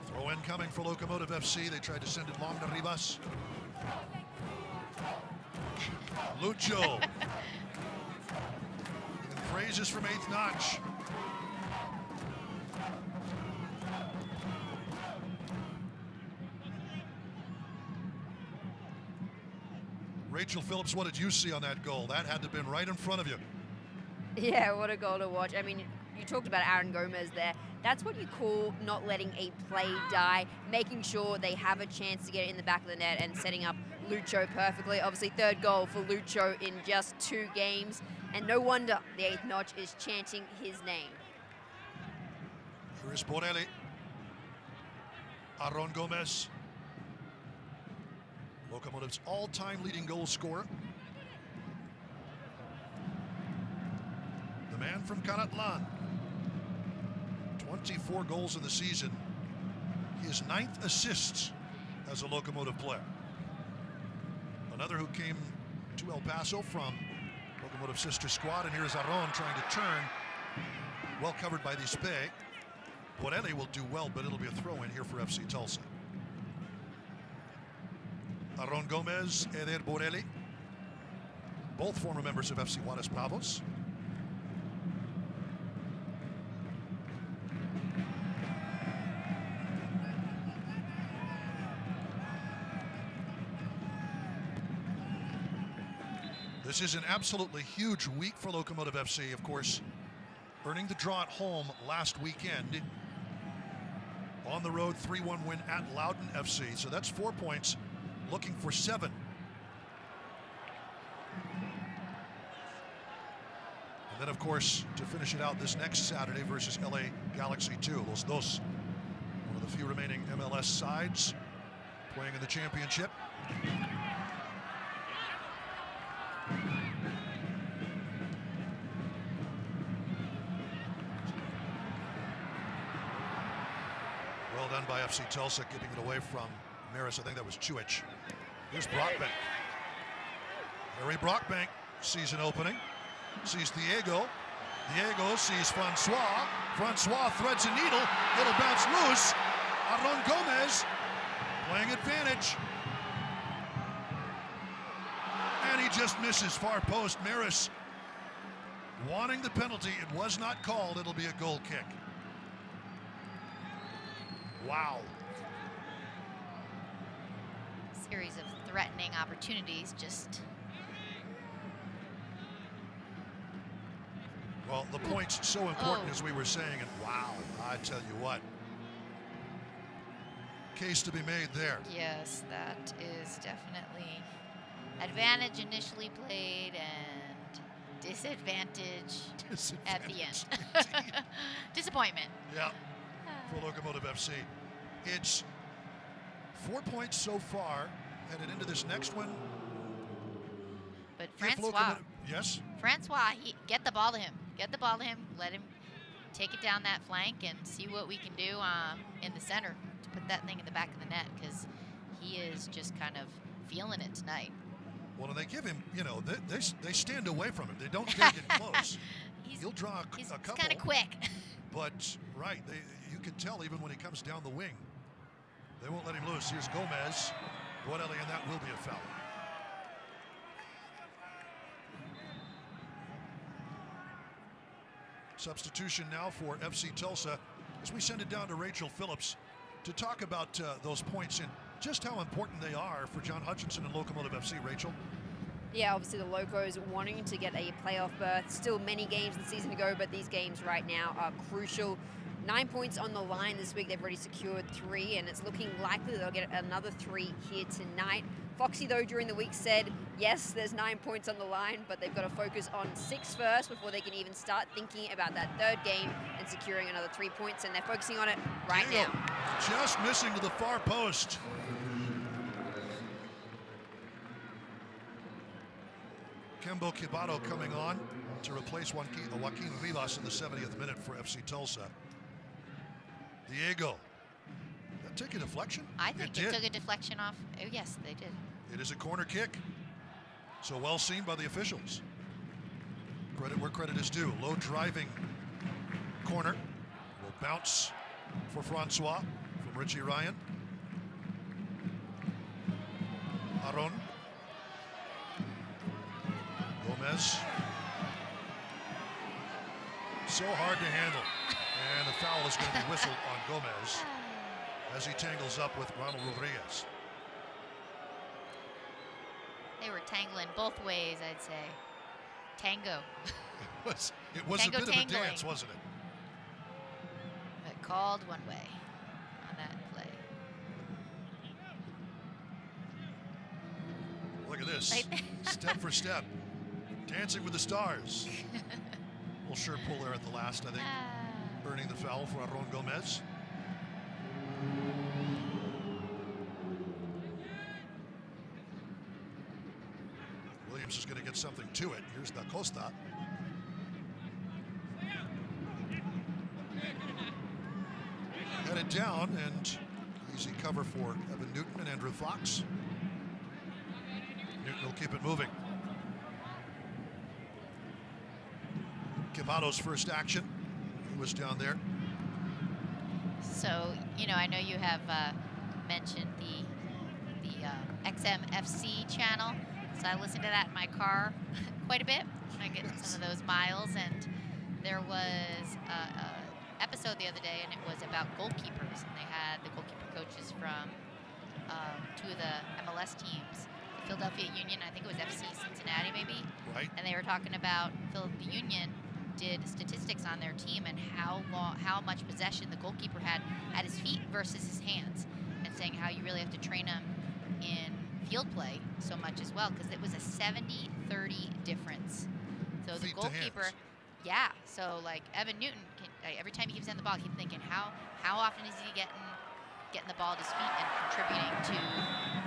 Throw in coming for Locomotive FC. They tried to send it long to Rivas. Lucho. And praises from eighth notch. Rachel Phillips, what did you see on that goal? That had to have been right in front of you. Yeah, what a goal to watch. I mean, you talked about Aaron Gomez there. That's what you call not letting a play die, making sure they have a chance to get it in the back of the net and setting up Lucho perfectly. Obviously, third goal for Lucho in just 2 games, and no wonder the eighth notch is chanting his name. Here is Borelli. Aaron Gomez. Locomotive's all-time leading goal scorer. The man from Caratlan. 24 goals in the season. His 9th assists as a Locomotive player. Another who came to El Paso from Locomotive sister squad, and here's Aaron trying to turn. Well covered by Dispe. Borelli will do well, but it'll be a throw-in here for FC Tulsa. Aaron Gomez, Eder Borelli, both former members of FC Juarez Bravos. This is an absolutely huge week for Locomotive FC, of course, earning the draw at home last weekend. On the road, 3-1 win at Loudon FC, so that's 4 points. Looking for 7. And then, of course, to finish it out this next Saturday versus LA Galaxy 2. Los Dos, one of the few remaining MLS sides playing in the championship. Well done by FC Tulsa, giving it away from Maris. I think that was Chuich. Here's Brockbank. Harry Brockbank sees an opening. Sees Diego. Diego sees Francois. Francois threads a needle. It'll bounce loose. Aaron Gomez playing advantage. And he just misses far post. Maris wanting the penalty. It was not called. It'll be a goal kick. Wow. Series of threatening opportunities, just... Well, the point's so important, as we were saying, and wow, I tell you what. Case to be made there. Yes, that is definitely advantage initially played and disadvantage at the end. Disappointment. Yeah, for Locomotive FC. It's 4 points so far, headed into this next one. But Francois, yes? Francois, get the ball to him. Get the ball to him. Let him take it down that flank and see what we can do in the center to put that thing in the back of the net, because he is just kind of feeling it tonight. Well, and they give him, you know, they stand away from him. They don't dare get close. He'll draw a couple. He's kind of quick. But, right, you can tell even when he comes down the wing. They won't let him loose. Here's Gomez. Borelli, and that will be a foul. Substitution now for FC Tulsa. as we send it down to Rachel Phillips to talk about those points and just how important they are for John Hutchinson and Locomotive FC. Rachel? Yeah, obviously the Locos wanting to get a playoff berth. Still many games this season to go, but these games right now are crucial. 9 points on the line this week. They've already secured 3, and it's looking likely they'll get another 3 here tonight. Foxy, though, during the week said, yes, there's 9 points on the line, but they've got to focus on 6 first before they can even start thinking about that third game and securing another 3 points, and they're focusing on it right now. Just missing to the far post. Kembo Kibato coming on to replace Joaquin Rivas in the 70th minute for FC Tulsa. Diego. That take a deflection? I think it took a deflection off. Oh, yes, they did. It is a corner kick. So well seen by the officials. Credit where credit is due. Low driving corner. Will bounce for Francois from Richie Ryan. Aron. Gomez. So hard to handle. And the foul is going to be whistled on Gomez as he tangles up with Ronald Rodriguez. They were tangling both ways, I'd say. Tango. It was Tango a bit tangling. of a dance, wasn't it? But called one way on that play. Look at this. Step for step. Dancing with the Stars. Little shirt pull there at the last, I think. Earning the foul for Aron Gomez. Williams is going to get something to it. Here's Da Costa. Headed down, and easy cover for Evan Newton and Andrew Fox. Newton will keep it moving. Kibato's first action. He was down there. So, you know, I know you have mentioned the XMFC channel. So I listen to that in my car quite a bit when I get some of those miles. And there was an episode the other day, and it was about goalkeepers. And they had the goalkeeper coaches from 2 of the MLS teams. Philadelphia Union, I think it was FC Cincinnati maybe. Right. And they were talking about the Union did statistics on their team and how much possession the goalkeeper had at his feet versus his hands, and saying how you really have to train him in field play so much as well, because it was a 70-30 difference. So the goalkeeper, yeah. So like Evan Newton, every time he gives in the ball, keep thinking how often is he getting the ball at his feet and contributing to,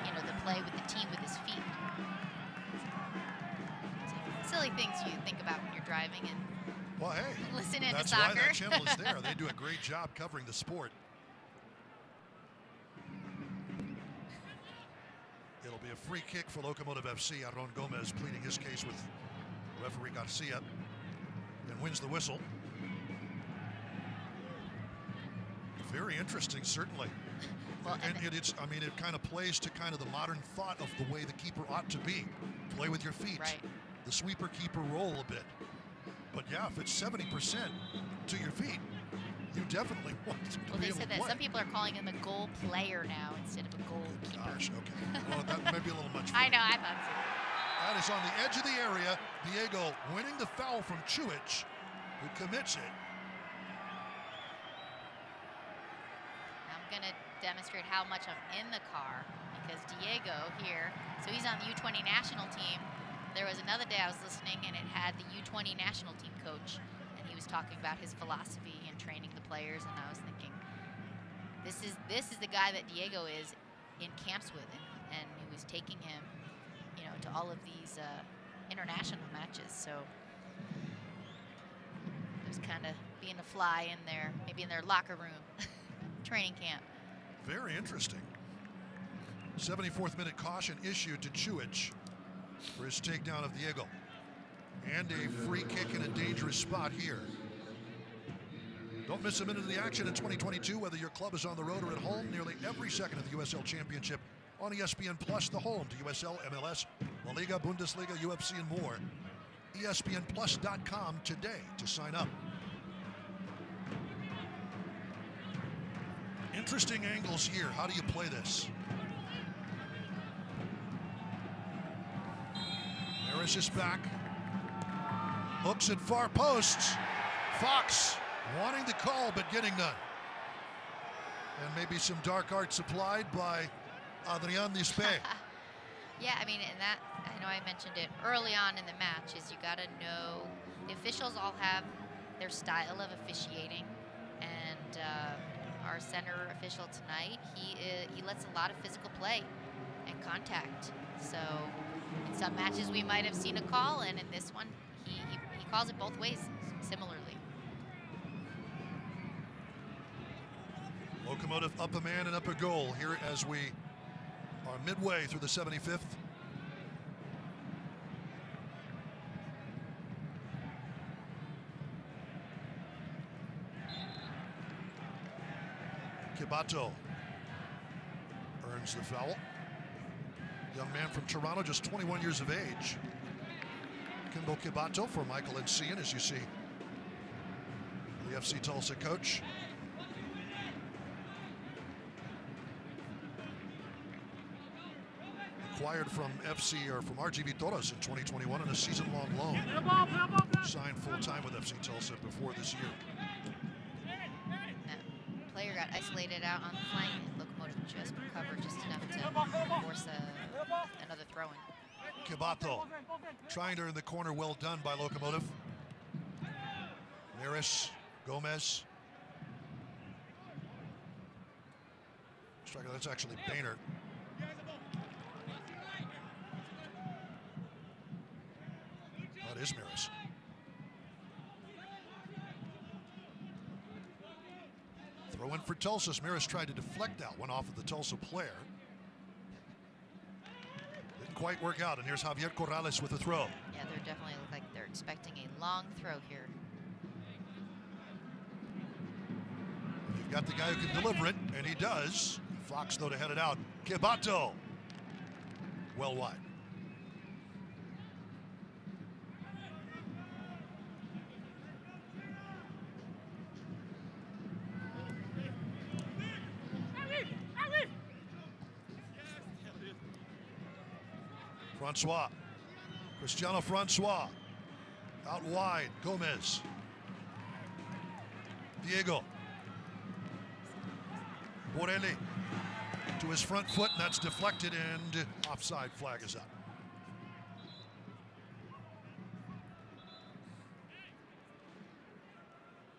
you know, the play with the team with his feet. Silly things you think about when you're driving and well, hey, listening that's to soccer. why that channel is there. They do a great job covering the sport. It'll be a free kick for Locomotive FC. Aron Gomez pleading his case with referee Garcia and wins the whistle. Very interesting, certainly. Well, and it kind of plays to kind of the modern thought of the way the keeper ought to be. Play with your feet. Right. The sweeper keeper roll a bit. But yeah, if it's 70% to your feet, you definitely want to be able to play. Well, they said that some people are calling him a goal player now instead of a goalkeeper. Gosh, okay. Well, that might be a little much. I know, I thought so. That is on the edge of the area. Diego winning the foul from Chuich, who commits it. I'm going to demonstrate how much I'm in the car, because Diego here, so he's on the U20 national team. There was another day I was listening, and it had the U20 national team coach, and he was talking about his philosophy and training the players, and I was thinking, this is the guy that Diego is in camps with, and who is taking him, you know, to all of these international matches. So it was kind of being a fly in there, maybe in their locker room, training camp. Very interesting. 74th minute caution issued to Chuich for his takedown of Diego. And a free kick in a dangerous spot here. Don't miss a minute of the action in 2022, whether your club is on the road or at home. Nearly every second of the USL Championship on ESPN Plus, the home to USL, MLS, La Liga, Bundesliga, UFC, and more. ESPNplus.com today to sign up. Interesting angles here. How do you play this? Harris is back. Hooks at far posts. Fox wanting the call but getting none. And maybe some dark arts applied by Adrian Nispe. Yeah, I mean, and that, I know I mentioned it early on in the match, is you got to know, the officials all have their style of officiating, and our center official tonight, he lets a lot of physical play and contact. So in some matches we might have seen a call, and in this one, he calls it both ways similarly. Locomotive up a man and up a goal here as we are midway through the 75th. Kibato earns the foul. Young man from Toronto, just 21 years of age. Kimbo Kibato for Michael Encian, as you see the FC Tulsa coach. Acquired from RGV Toros in 2021 on a season-long loan. Signed full-time with FC Tulsa before this year. That player got isolated out on the flank, and Locomotive just covered just enough to force another throw-in. Kibato trying to earn the corner, well done by Locomotive. Maris, Gomez. Striker, that's actually Boehner. That is Maris. Throw in for Tulsa. Maris tried to deflect that one off of the Tulsa player. Didn't quite work out, and here's Javier Corrales with a throw. Yeah, they're definitely look like they're expecting a long throw here. You've got the guy who can deliver it, and he does. Fox, though, to head it out. Kibato. Well wide. Francois. Cristiano Francois. Out wide. Gomez. Diego. Borelli to his front foot, and that's deflected, and offside flag is up.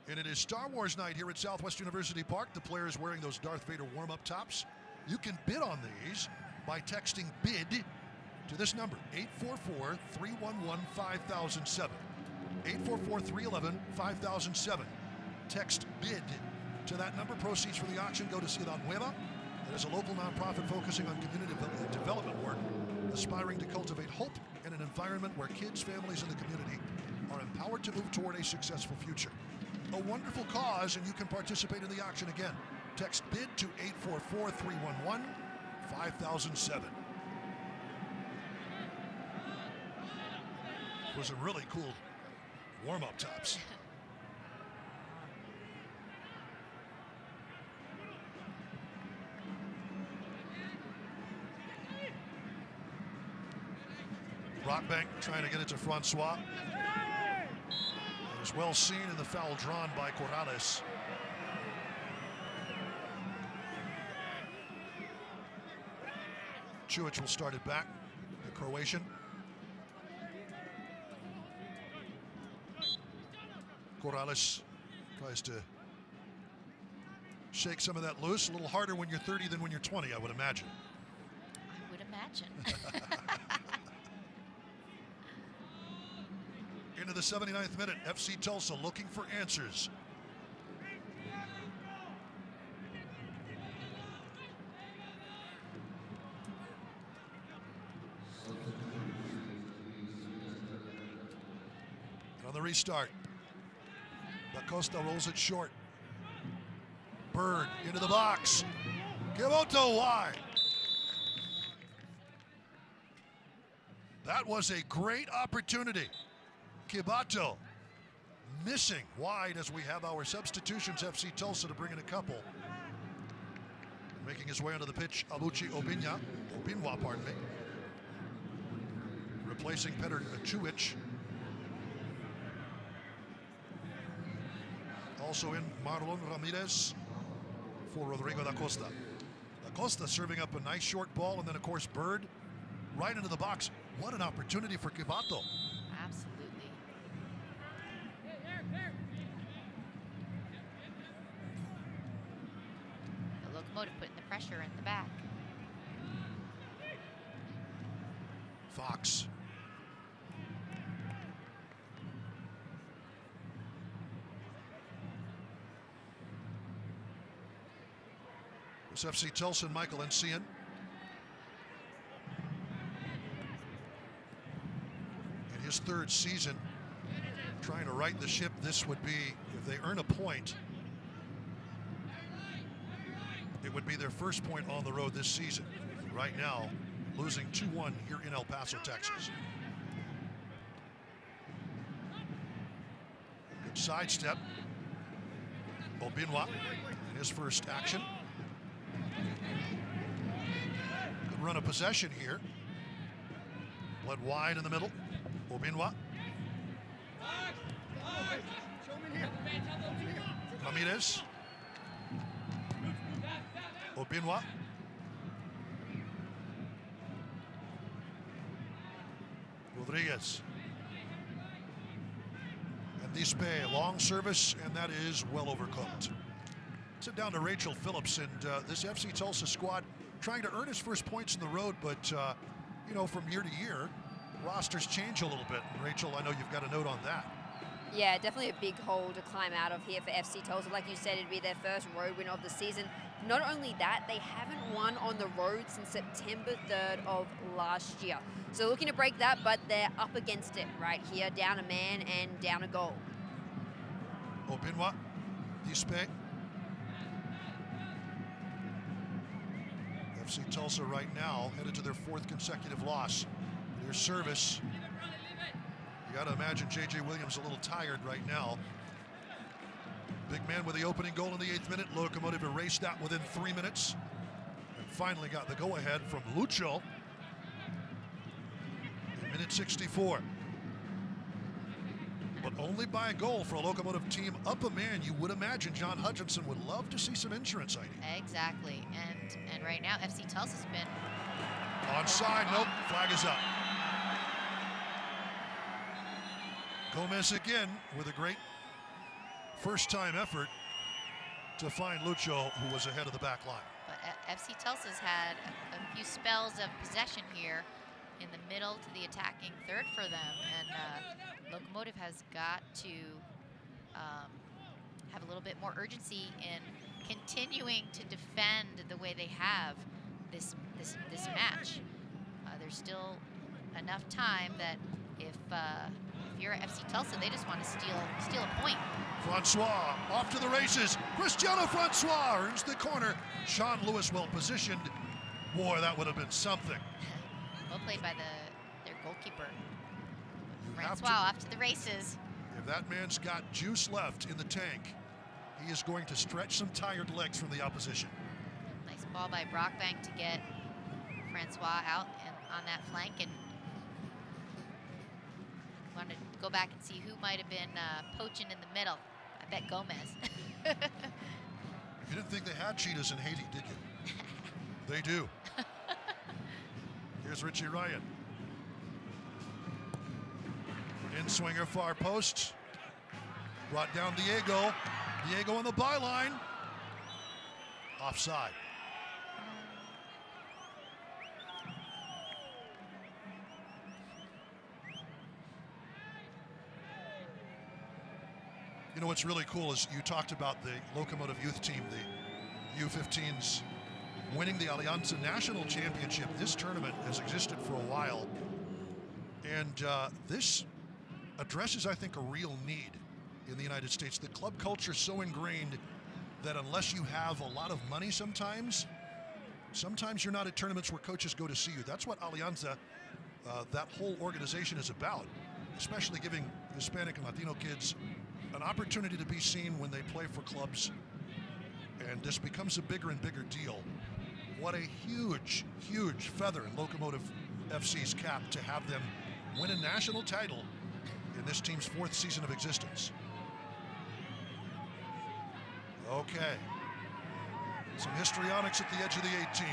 And it is Star Wars night here at Southwest University Park. The players wearing those Darth Vader warm-up tops. You can bid on these by texting BID to this number, 844-311-5007. 844-311-5007. Text BID to that number. Proceeds from the auction go to Ciudad Nueva. It is a local nonprofit focusing on community development work, aspiring to cultivate hope in an environment where kids, families, and the community are empowered to move toward a successful future. A wonderful cause, and you can participate in the auction again. Text BID to 844-311-5007. Was a really cool warm-up tops. Rockbank trying to get it to Francois. It was well seen in the foul drawn by Corrales. Chuic will start it back, the Croatian. Corrales tries to shake some of that loose. A little harder when you're 30 than when you're 20, I would imagine. I would imagine. Into the 79th minute, FC Tulsa looking for answers. On the restart, Da Costa rolls it short. Bird into the box. Kiboto wide. That was a great opportunity. Kibato missing wide as we have our substitutions. FC Tulsa to bring in a couple. Making his way onto the pitch, Obinwa, pardon me. Replacing Petr Čujic. Also in Marlon Ramirez for Rodrigo da Costa. Da Costa serving up a nice short ball, and then of course Bird right into the box. What an opportunity for Kibato. Absolutely. The Locomotive putting the pressure in the back. Fox. This FC Tulsa, Michael Encian. In his third season, trying to right the ship. This would be, if they earn a point, it would be their first point on the road this season. Right now, losing 2-1 here in El Paso, Texas. Good sidestep. Obinwa in his first action. Good run of possession here. Bled wide in the middle. Obinwa. Ramirez. Obinwa. Rodriguez. And Dispe, long service, and that is well overcooked. Sit down to Rachel Phillips, and this FC Tulsa squad trying to earn his first points in the road, but you know, from year to year, rosters change a little bit. And Rachel, I know you've got a note on that. Yeah, definitely a big hole to climb out of here for FC Tulsa. Like you said, it'd be their first road win of the season. Not only that, they haven't won on the road since September 3rd of last year. So looking to break that, but they're up against it right here. Down a man and down a goal. Obinwa, Dispe. FC Tulsa right now headed to their fourth consecutive loss. Their service. You got to imagine J.J. Williams a little tired right now. Big man with the opening goal in the 8th minute. Locomotive erased that within 3 minutes. And finally got the go-ahead from Lucho in minute 64. But only by a goal for a Locomotive team up a man. You would imagine John Hutchinson would love to see some insurance, Heidi. Exactly. And right now, FC Tulsa's been... Onside, nope, flag is up. Gomez again with a great first-time effort to find Lucho, who was ahead of the back line. But FC Tulsa's had a few spells of possession here in the middle to the attacking third for them, and Locomotive has got to have a little bit more urgency in continuing to defend the way they have this match. There's still enough time that if you're at FC Tulsa, they just want to steal a point. Francois off to the races. Cristiano Francois earns the corner. Sean Lewis well positioned. Boy, that would have been something. Well played by their goalkeeper. You Francois off to the races. If that man's got juice left in the tank, he is going to stretch some tired legs from the opposition. Nice ball by Brockbank to get Francois out and on that flank, and want to go back and see who might have been poaching in the middle. I bet Gomez. You didn't think they had cheetahs in Haiti, did you? They do. Here's Richie Ryan. In swinger far post. Brought down Diego. Diego on the byline. Offside. You know what's really cool is you talked about the Locomotive youth team, the U15s, winning the Alianza National Championship. This tournament has existed for a while, and this addresses, I think, a real need in the United States. The club culture is so ingrained that unless you have a lot of money sometimes you're not at tournaments where coaches go to see you. That's what Alianza, that whole organization is about, especially giving Hispanic and Latino kids an opportunity to be seen when they play for clubs, and this becomes a bigger and bigger deal What a huge, huge feather in Locomotive FC's cap to have them win a national title in this team's 4th season of existence. Okay. Some histrionics at the edge of the 18.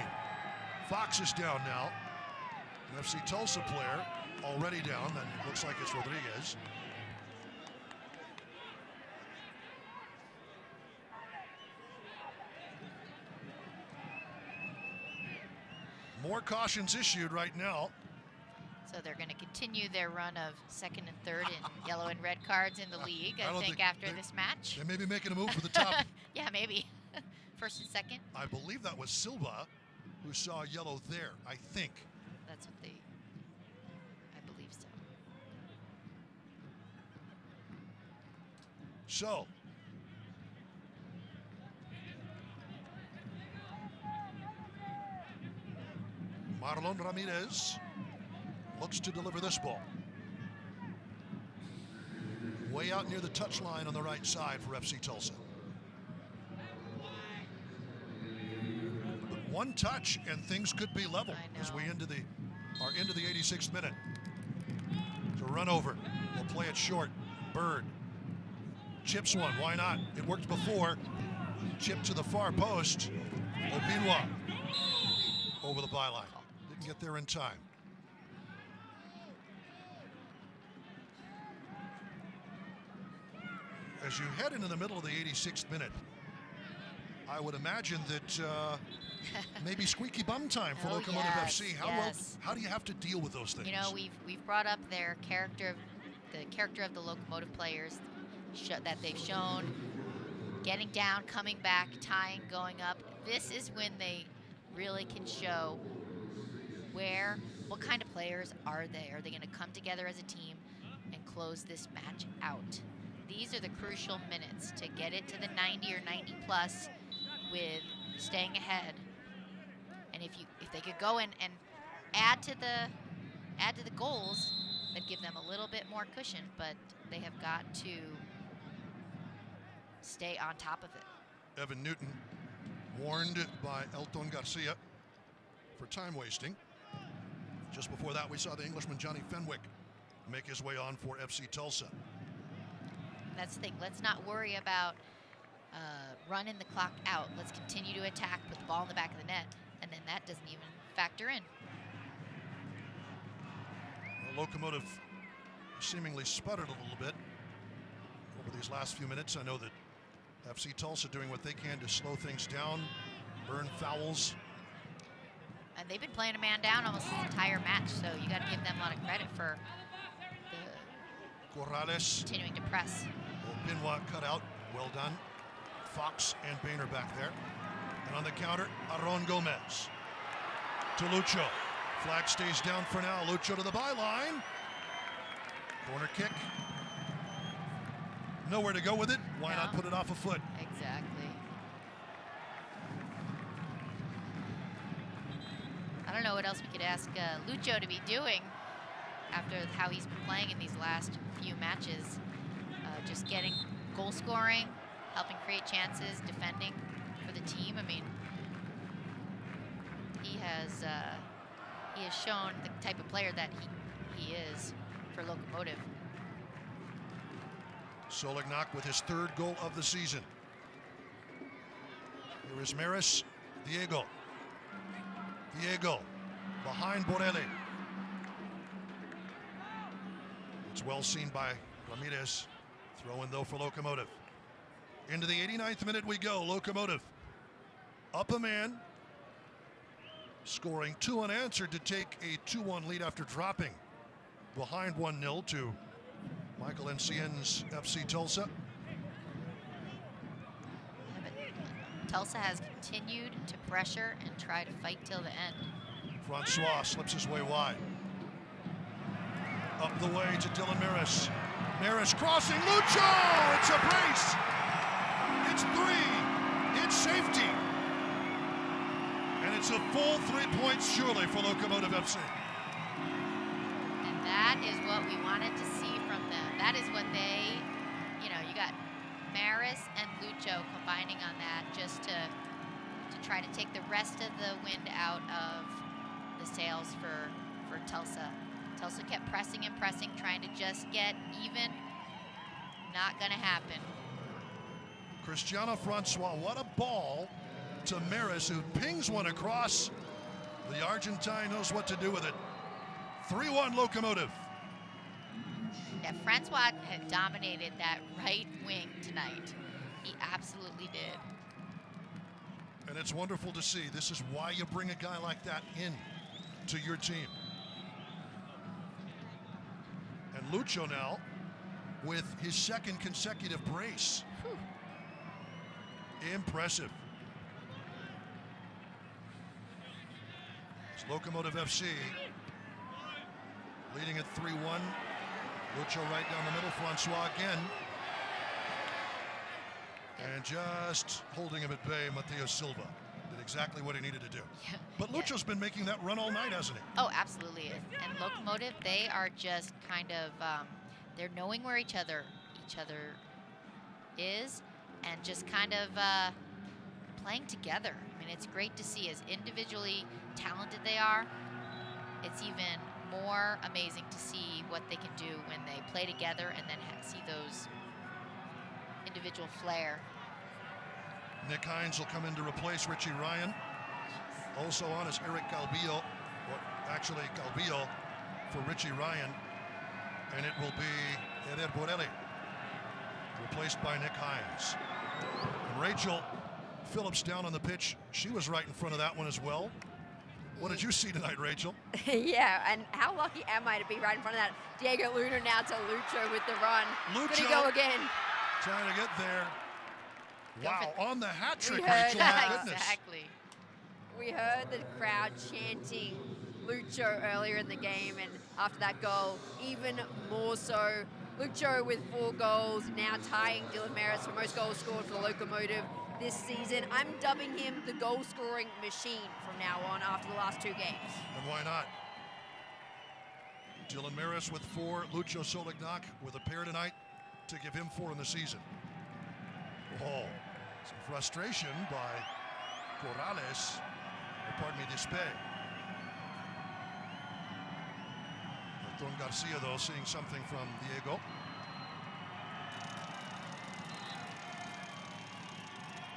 Fox is down now. An FC Tulsa player already down. That looks like it's Rodriguez. More cautions issued right now. So they're going to continue their run of 2nd and 3rd and yellow and red cards in the league, I think after this match. They may be making a move for the top. Yeah, maybe. 1st and 2nd. I believe that was Silva who saw yellow there, I think. That's what I believe so. So, Marlon Ramirez looks to deliver this ball. Way out near the touchline on the right side for FC Tulsa. But one touch and things could be level as we are into the 86th minute. It's a run over. They'll play it short. Bird chips one. Why not? It worked before. Chip to the far post. Obinwa over the byline. Didn't get there in time. As you head into the middle of the 86th minute, I would imagine that maybe squeaky bum time for Locomotive FC. How do you have to deal with those things? You know, we've brought up their character, the character of the Locomotive players that they've shown, getting down, coming back, tying, going up. This is when they really can show what kind of players are they? Are they going to come together as a team and close this match out? These are the crucial minutes to get it to the 90 or 90 plus with staying ahead. And if they could go in and add to the goals, that'd give them a little bit more cushion, but they have got to stay on top of it. Evan Newton warned by Elton Garcia for time wasting. Just before that, we saw the Englishman Johnny Fenwick make his way on for FC Tulsa. That's the thing. Let's not worry about running the clock out. Let's continue to attack, put the ball in the back of the net, and then that doesn't even factor in. Well, Locomotive seemingly sputtered a little bit over these last few minutes. I know that FC Tulsa doing what they can to slow things down, burn fouls. And they've been playing a man down almost the entire match, so you got to give them a lot of credit for Corrales continuing to press. Pinwa cut out, well done. Fox and Boehner back there. And on the counter, Aron Gomez to Lucho. Flag stays down for now. Lucho to the byline. Corner kick. Nowhere to go with it. Why not put it off a foot? Exactly. I don't know what else we could ask Lucho to be doing after how he's been playing in these last few matches. Just getting goal scoring, helping create chances, defending for the team. I mean, he has shown the type of player that he is for Locomotive. Solignac with his 3rd goal of the season. Here is Maris Diego. Diego behind Borelli. It's well seen by Ramirez. Throw in though for Locomotive. Into the 89th minute we go. Locomotive up a man, scoring 2 unanswered to take a 2-1 lead after dropping behind 1-0 to Michael Encien's FC Tulsa. Tulsa has continued to pressure and try to fight till the end. Francois slips his way wide. Up the way to Dylan Maris. Maris crossing. Lucho! It's a brace. It's 3. It's safety. And it's a full 3 points surely for Locomotive FC. And that is what we wanted to see from them. That is what they, you got Maris and Lucho combining on that just to try to take the rest of the wind out of the sails for Tulsa. Tulsa kept pressing and pressing, trying to just get even. Not going to happen. Cristiano Francois, what a ball to Maris, who pings one across. The Argentine knows what to do with it. 3-1 Locomotive. Yeah, Francois had dominated that right wing tonight. He absolutely did. And it's wonderful to see. This is why you bring a guy like that in to your team. And Lucho now with his second consecutive brace. Whew. Impressive. It's Locomotive FC leading at 3-1. Lucho right down the middle. Francois again. And just holding him at bay, Mateo Silva did exactly what he needed to do. Yeah. But Lucho's been making that run all night, hasn't he? Oh, absolutely. And Locomotive, they are just kind of, they're knowing where each other is and just kind of playing together. I mean, it's great to see as individually talented they are. It's even more amazing to see what they can do when they play together and then see those individual flair. Nick Hines will come in to replace Richie Ryan. Also on is Eric Calvillo, or actually Calvillo for Richie Ryan. And it will be Eder Borelli, replaced by Nick Hines. And Rachel Phillips down on the pitch. She was right in front of that one as well. What did you see tonight, Rachel? Yeah, and how lucky am I to be right in front of that? Diego Luna now to Lucho with the run. Lucho Gonna go again. Trying to get there. Wow, on the hat trick, We heard Rachel. My goodness. Exactly. We heard the crowd chanting Lucho earlier in the game, and after that goal, even more so. Lucho with 4 goals, now tying Dylan Maris for most goals scored for the Locomotive this season. I'm dubbing him the goal-scoring machine from now on after the last 2 games. And why not? Dylan Maris with 4, Lucho Solignac with a pair tonight to give him 4 in the season. Oh, some frustration by Corrales, or pardon me, Dispe. Don Garcia, though, seeing something from Diego.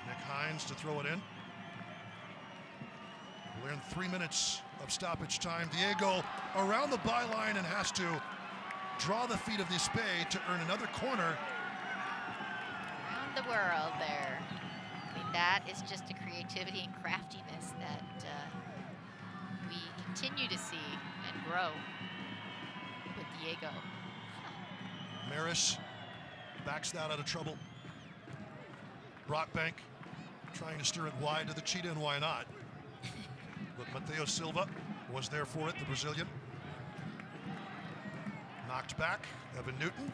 Nick Hines to throw it in. We're in 3 minutes of stoppage time. Diego around the byline and has to draw the feet of Dispe to earn another corner. Around the world there. I mean, that is just a creativity and craftiness that we continue to see and grow with Diego. Maris backs that out of trouble. Brockbank trying to steer it wide to the cheetah, and why not? But Mateo Silva was there for it, the Brazilian. Knocked back, Evan Newton.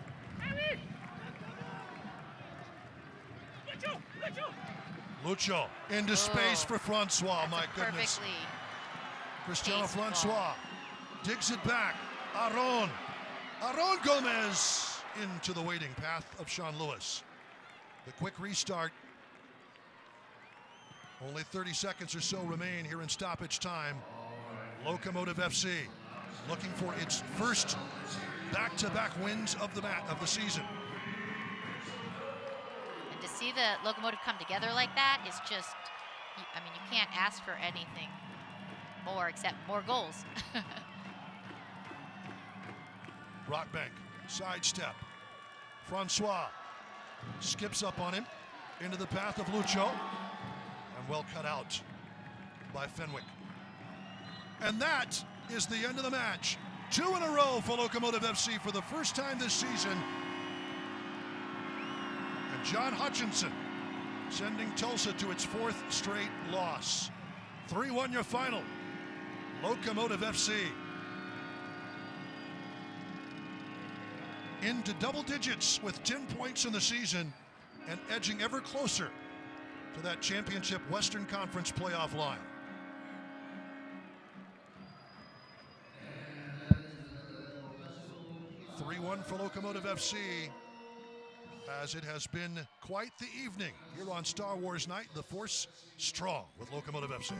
Lucho into space for Francois, my goodness. Perfectly. Cristiano paced ball. Francois digs it back. Aron Gomez into the waiting path of Sean Lewis. The quick restart. Only 30 seconds or so remain here in stoppage time. Locomotive FC looking for its first back-to-back wins of the season. And to see the Locomotive come together like that is just, I mean, you can't ask for anything more except more goals. Brockbank, sidestep. Francois skips up on him into the path of Lucho, and well cut out by Fenwick. And that is the end of the match. 2 in a row for Locomotive FC for the first time this season. And John Hutchinson sending Tulsa to its 4th straight loss. 3-1 your final. Locomotive FC into double digits with 10 points in the season and edging ever closer to that championship Western Conference playoff line. For Locomotive FC. as it has been quite the evening here on Star Wars Night. The Force strong with Locomotive FC.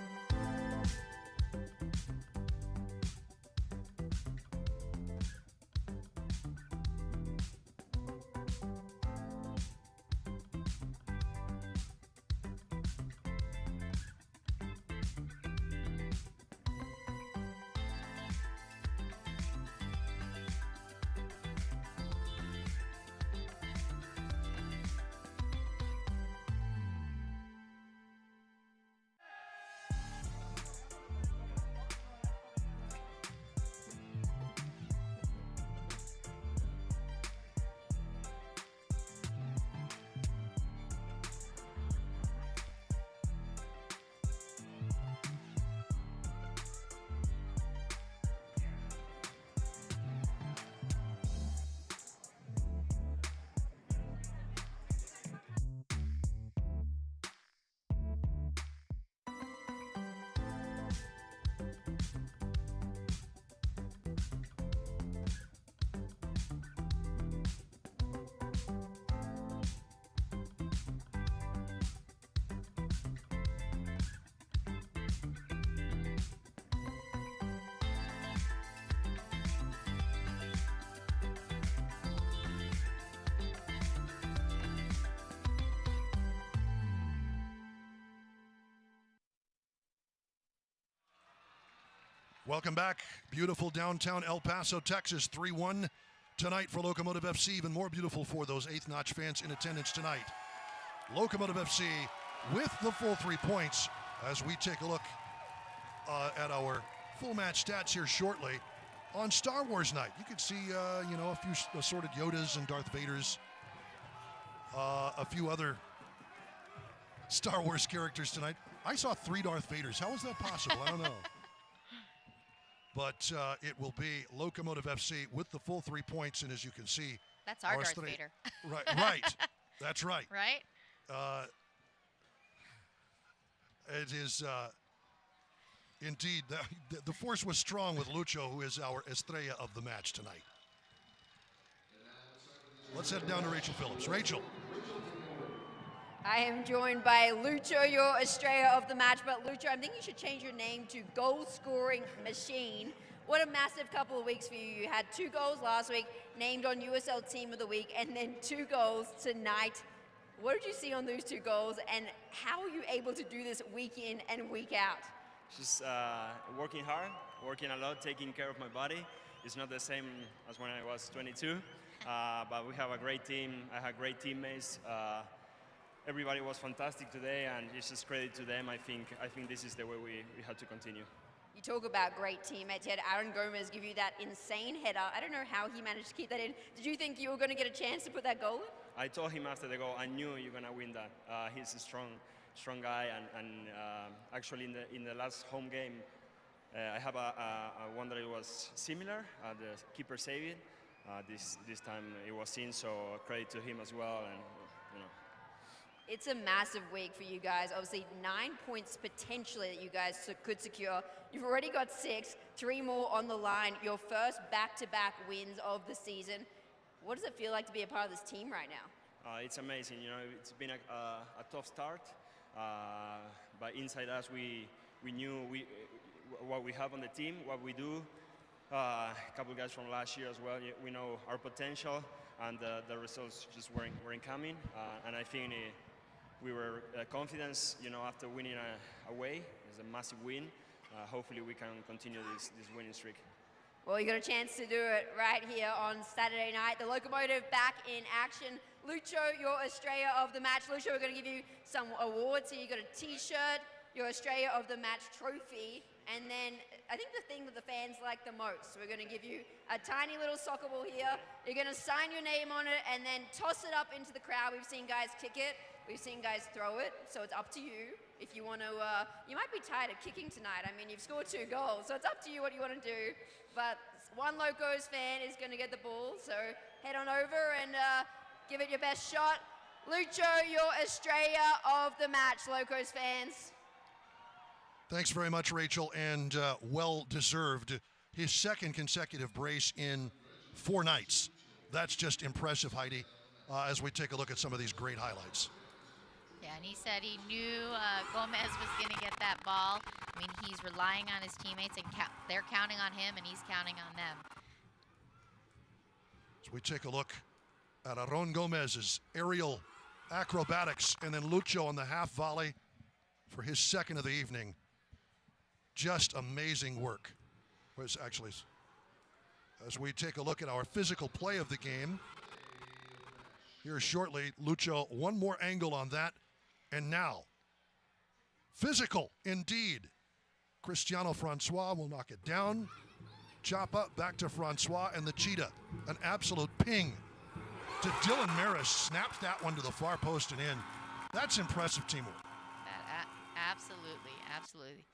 Welcome back. Beautiful downtown El Paso, Texas, 3-1 tonight for Locomotive FC. Even more beautiful for those Eighth Notch fans in attendance tonight. Locomotive FC with the full 3 points as we take a look at our full match stats here shortly. On Star Wars Night, you could see, a few assorted Yodas and Darth Vaders, a few other Star Wars characters tonight. I saw 3 Darth Vaders. How is that possible? I don't know. But it will be Locomotive FC with the full 3 points, and as you can see, that's our Darth Vader. Right. That's right. Right. It is indeed the force was strong with Lucho, who is our estrella of the match tonight. Let's head down to Rachel Phillips. Rachel. I am joined by Lucho, your Estrella of the match. But Lucho, I think you should change your name to Goal Scoring Machine. What a massive couple of weeks for you. You had 2 goals last week, named on USL Team of the Week, and then 2 goals tonight. What did you see on those 2 goals, and how are you able to do this week in and week out? Just working hard, working a lot, taking care of my body. It's not the same as when I was 22, but we have a great team. I had great teammates. Everybody was fantastic today, and it's just credit to them. I think this is the way we have to continue. You talk about great teammates. You had Aaron Gomez give you that insane header. I don't know how he managed to keep that in. Did you think you were going to get a chance to put that goal in? I told him after the goal, I knew you're going to win that. He's a strong guy, and actually in the last home game, I have a one that it was similar. The keeper saved it. This time it was in, so credit to him as well. And it's a massive week for you guys. Obviously, 9 points potentially that you guys could secure. You've already got 6, 3 more on the line. Your first back-to-back wins of the season. What does it feel like to be a part of this team right now? It's amazing. It's been a tough start, but inside us, we knew what we have on the team, what we do. A couple guys from last year as well. We know our potential, and the results just weren't coming. And I think we were confident, after winning away. It's a massive win. Hopefully we can continue this winning streak. Well, you got a chance to do it right here on Saturday night. The Locomotive back in action. Lucho, your Estrella of the match. Lucho, we're going to give you some awards here. You got a T-shirt, your Estrella of the match trophy, and then I think the thing that the fans like the most, we're going to give you a tiny little soccer ball here. You're going to sign your name on it and then toss it up into the crowd. We've seen guys kick it. We've seen guys throw it. So it's up to you if you want to. You might be tired of kicking tonight. I mean, you've scored 2 goals. So it's up to you what you want to do. But one Locos fan is going to get the ball. So head on over and give it your best shot. Lucho, your Estrella of the match, Locos fans. Thanks very much, Rachel, and well-deserved. His 2nd consecutive brace in 4 nights. That's just impressive, Heidi. as we take a look at some of these great highlights. Yeah, and he said he knew Gomez was going to get that ball. I mean, he's relying on his teammates, and they're counting on him, and he's counting on them. As we take a look at Aaron Gomez's aerial acrobatics, and then Lucho on the half volley for his second of the evening. Just amazing work. Was actually, as we take a look at our physical play of the game here shortly, Lucho, one more angle on that, and now physical indeed. Cristiano Francois will knock it down. Chop up back to Francois and the Cheetah. An absolute ping to Dylan Maris. Snaps that one to the far post and in. That's impressive teamwork. Absolutely, absolutely.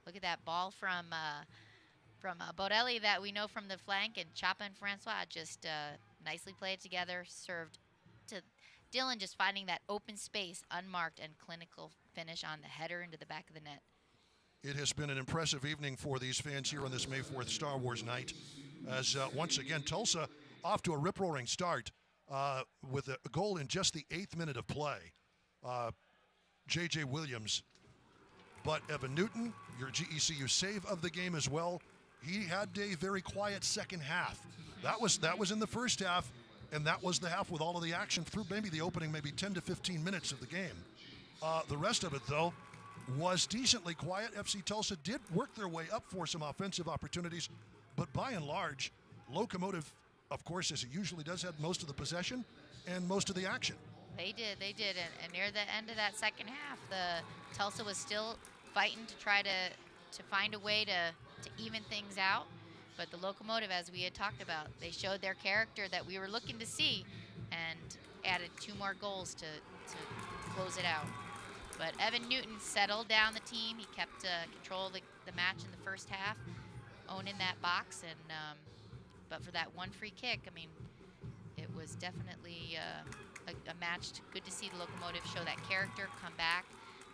Look at that ball from Borelli that we know from the flank, and Chapa and Francois just nicely played together, served to Dylan, just finding that open space, unmarked, and clinical finish on the header into the back of the net. It has been an impressive evening for these fans here on this May 4th Star Wars night, as once again Tulsa off to a rip-roaring start with a goal in just the 8th minute of play. J.J. Williams, but Evan Newton, your GECU save of the game as well. He had a very quiet second half. That was in the first half, and that was the half with all of the action through maybe the opening, maybe 10 to 15 minutes of the game. The rest of it, though, was decently quiet. FC Tulsa did work their way up for some offensive opportunities, but by and large, Locomotive, of course, as it usually does, had most of the possession and most of the action. They did, and near the end of that second half, the Tulsa was still fighting to try to find a way to even things out. But the Locomotive, as we had talked about, they showed their character that we were looking to see and added 2 more goals to close it out. But Evan Newton settled down the team. He kept control of the match in the first half, owning that box. And but for that one free kick, I mean, it was definitely a match. Good to see the Locomotive show that character, come back.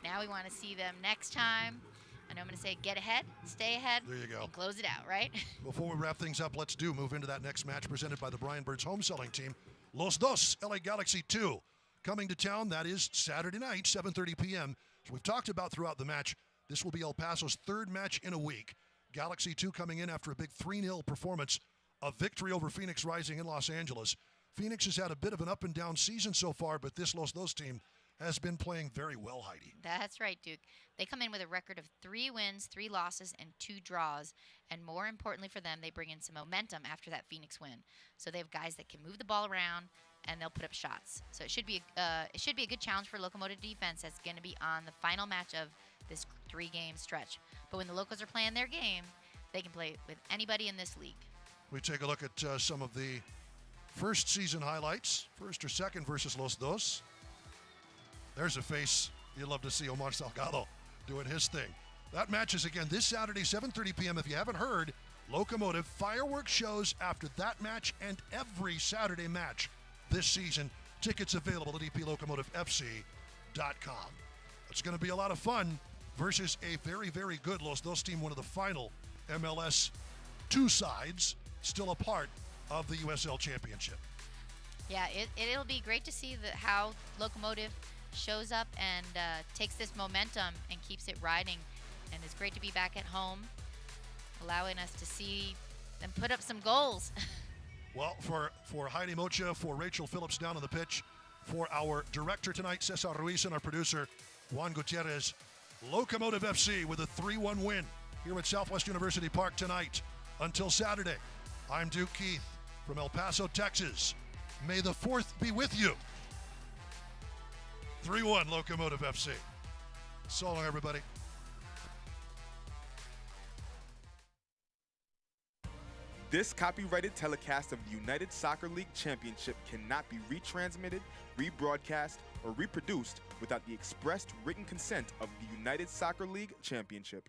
Now we want to see them next time. And I'm going to say get ahead, stay ahead, there you go, and close it out, right? Before we wrap things up, let's move into that next match presented by the Brian Birds home selling team. Los Dos, LA Galaxy 2, coming to town. That is Saturday night, 7:30 p.m. As we've talked about throughout the match, this will be El Paso's 3rd match in a week. Galaxy 2 coming in after a big 3-0 performance, a victory over Phoenix Rising in Los Angeles. Phoenix has had a bit of an up-and-down season so far, but this Los Dos team has been playing very well, Heidi. That's right, Duke. They come in with a record of 3 wins, 3 losses, and 2 draws. And more importantly for them, they bring in some momentum after that Phoenix win. So they have guys that can move the ball around, and they'll put up shots. So it should be a good challenge for Locomotive defense. That's going to be on the final match of this 3-game stretch. But when the Locos are playing their game, they can play with anybody in this league. We take a look at some of the first season highlights, first or second versus Los Dos. There's a face you'd love to see, Omar Salgado doing his thing. That match is again this Saturday, 7:30 p.m. If you haven't heard, Locomotive fireworks shows after that match and every Saturday match this season. Tickets available at eplocomotivefc.com. It's going to be a lot of fun versus a very, very good Los Dos team, one of the final MLS 2 sides, still a part of the USL Championship. Yeah, it'll be great to see how Locomotive shows up and takes this momentum and keeps it riding. And it's great to be back at home, allowing us to see them put up some goals. Well, for Heidi Mocha, for Rachel Phillips down on the pitch, for our director tonight, Cesar Ruiz, and our producer, Juan Gutierrez, Locomotive FC with a 3-1 win here at Southwest University Park tonight. Until Saturday, I'm Duke Keith from El Paso, Texas. May the 4th be with you. 3-1 Locomotive FC. So long, everybody. This copyrighted telecast of the United Soccer League Championship cannot be retransmitted, rebroadcast, or reproduced without the expressed written consent of the United Soccer League Championship.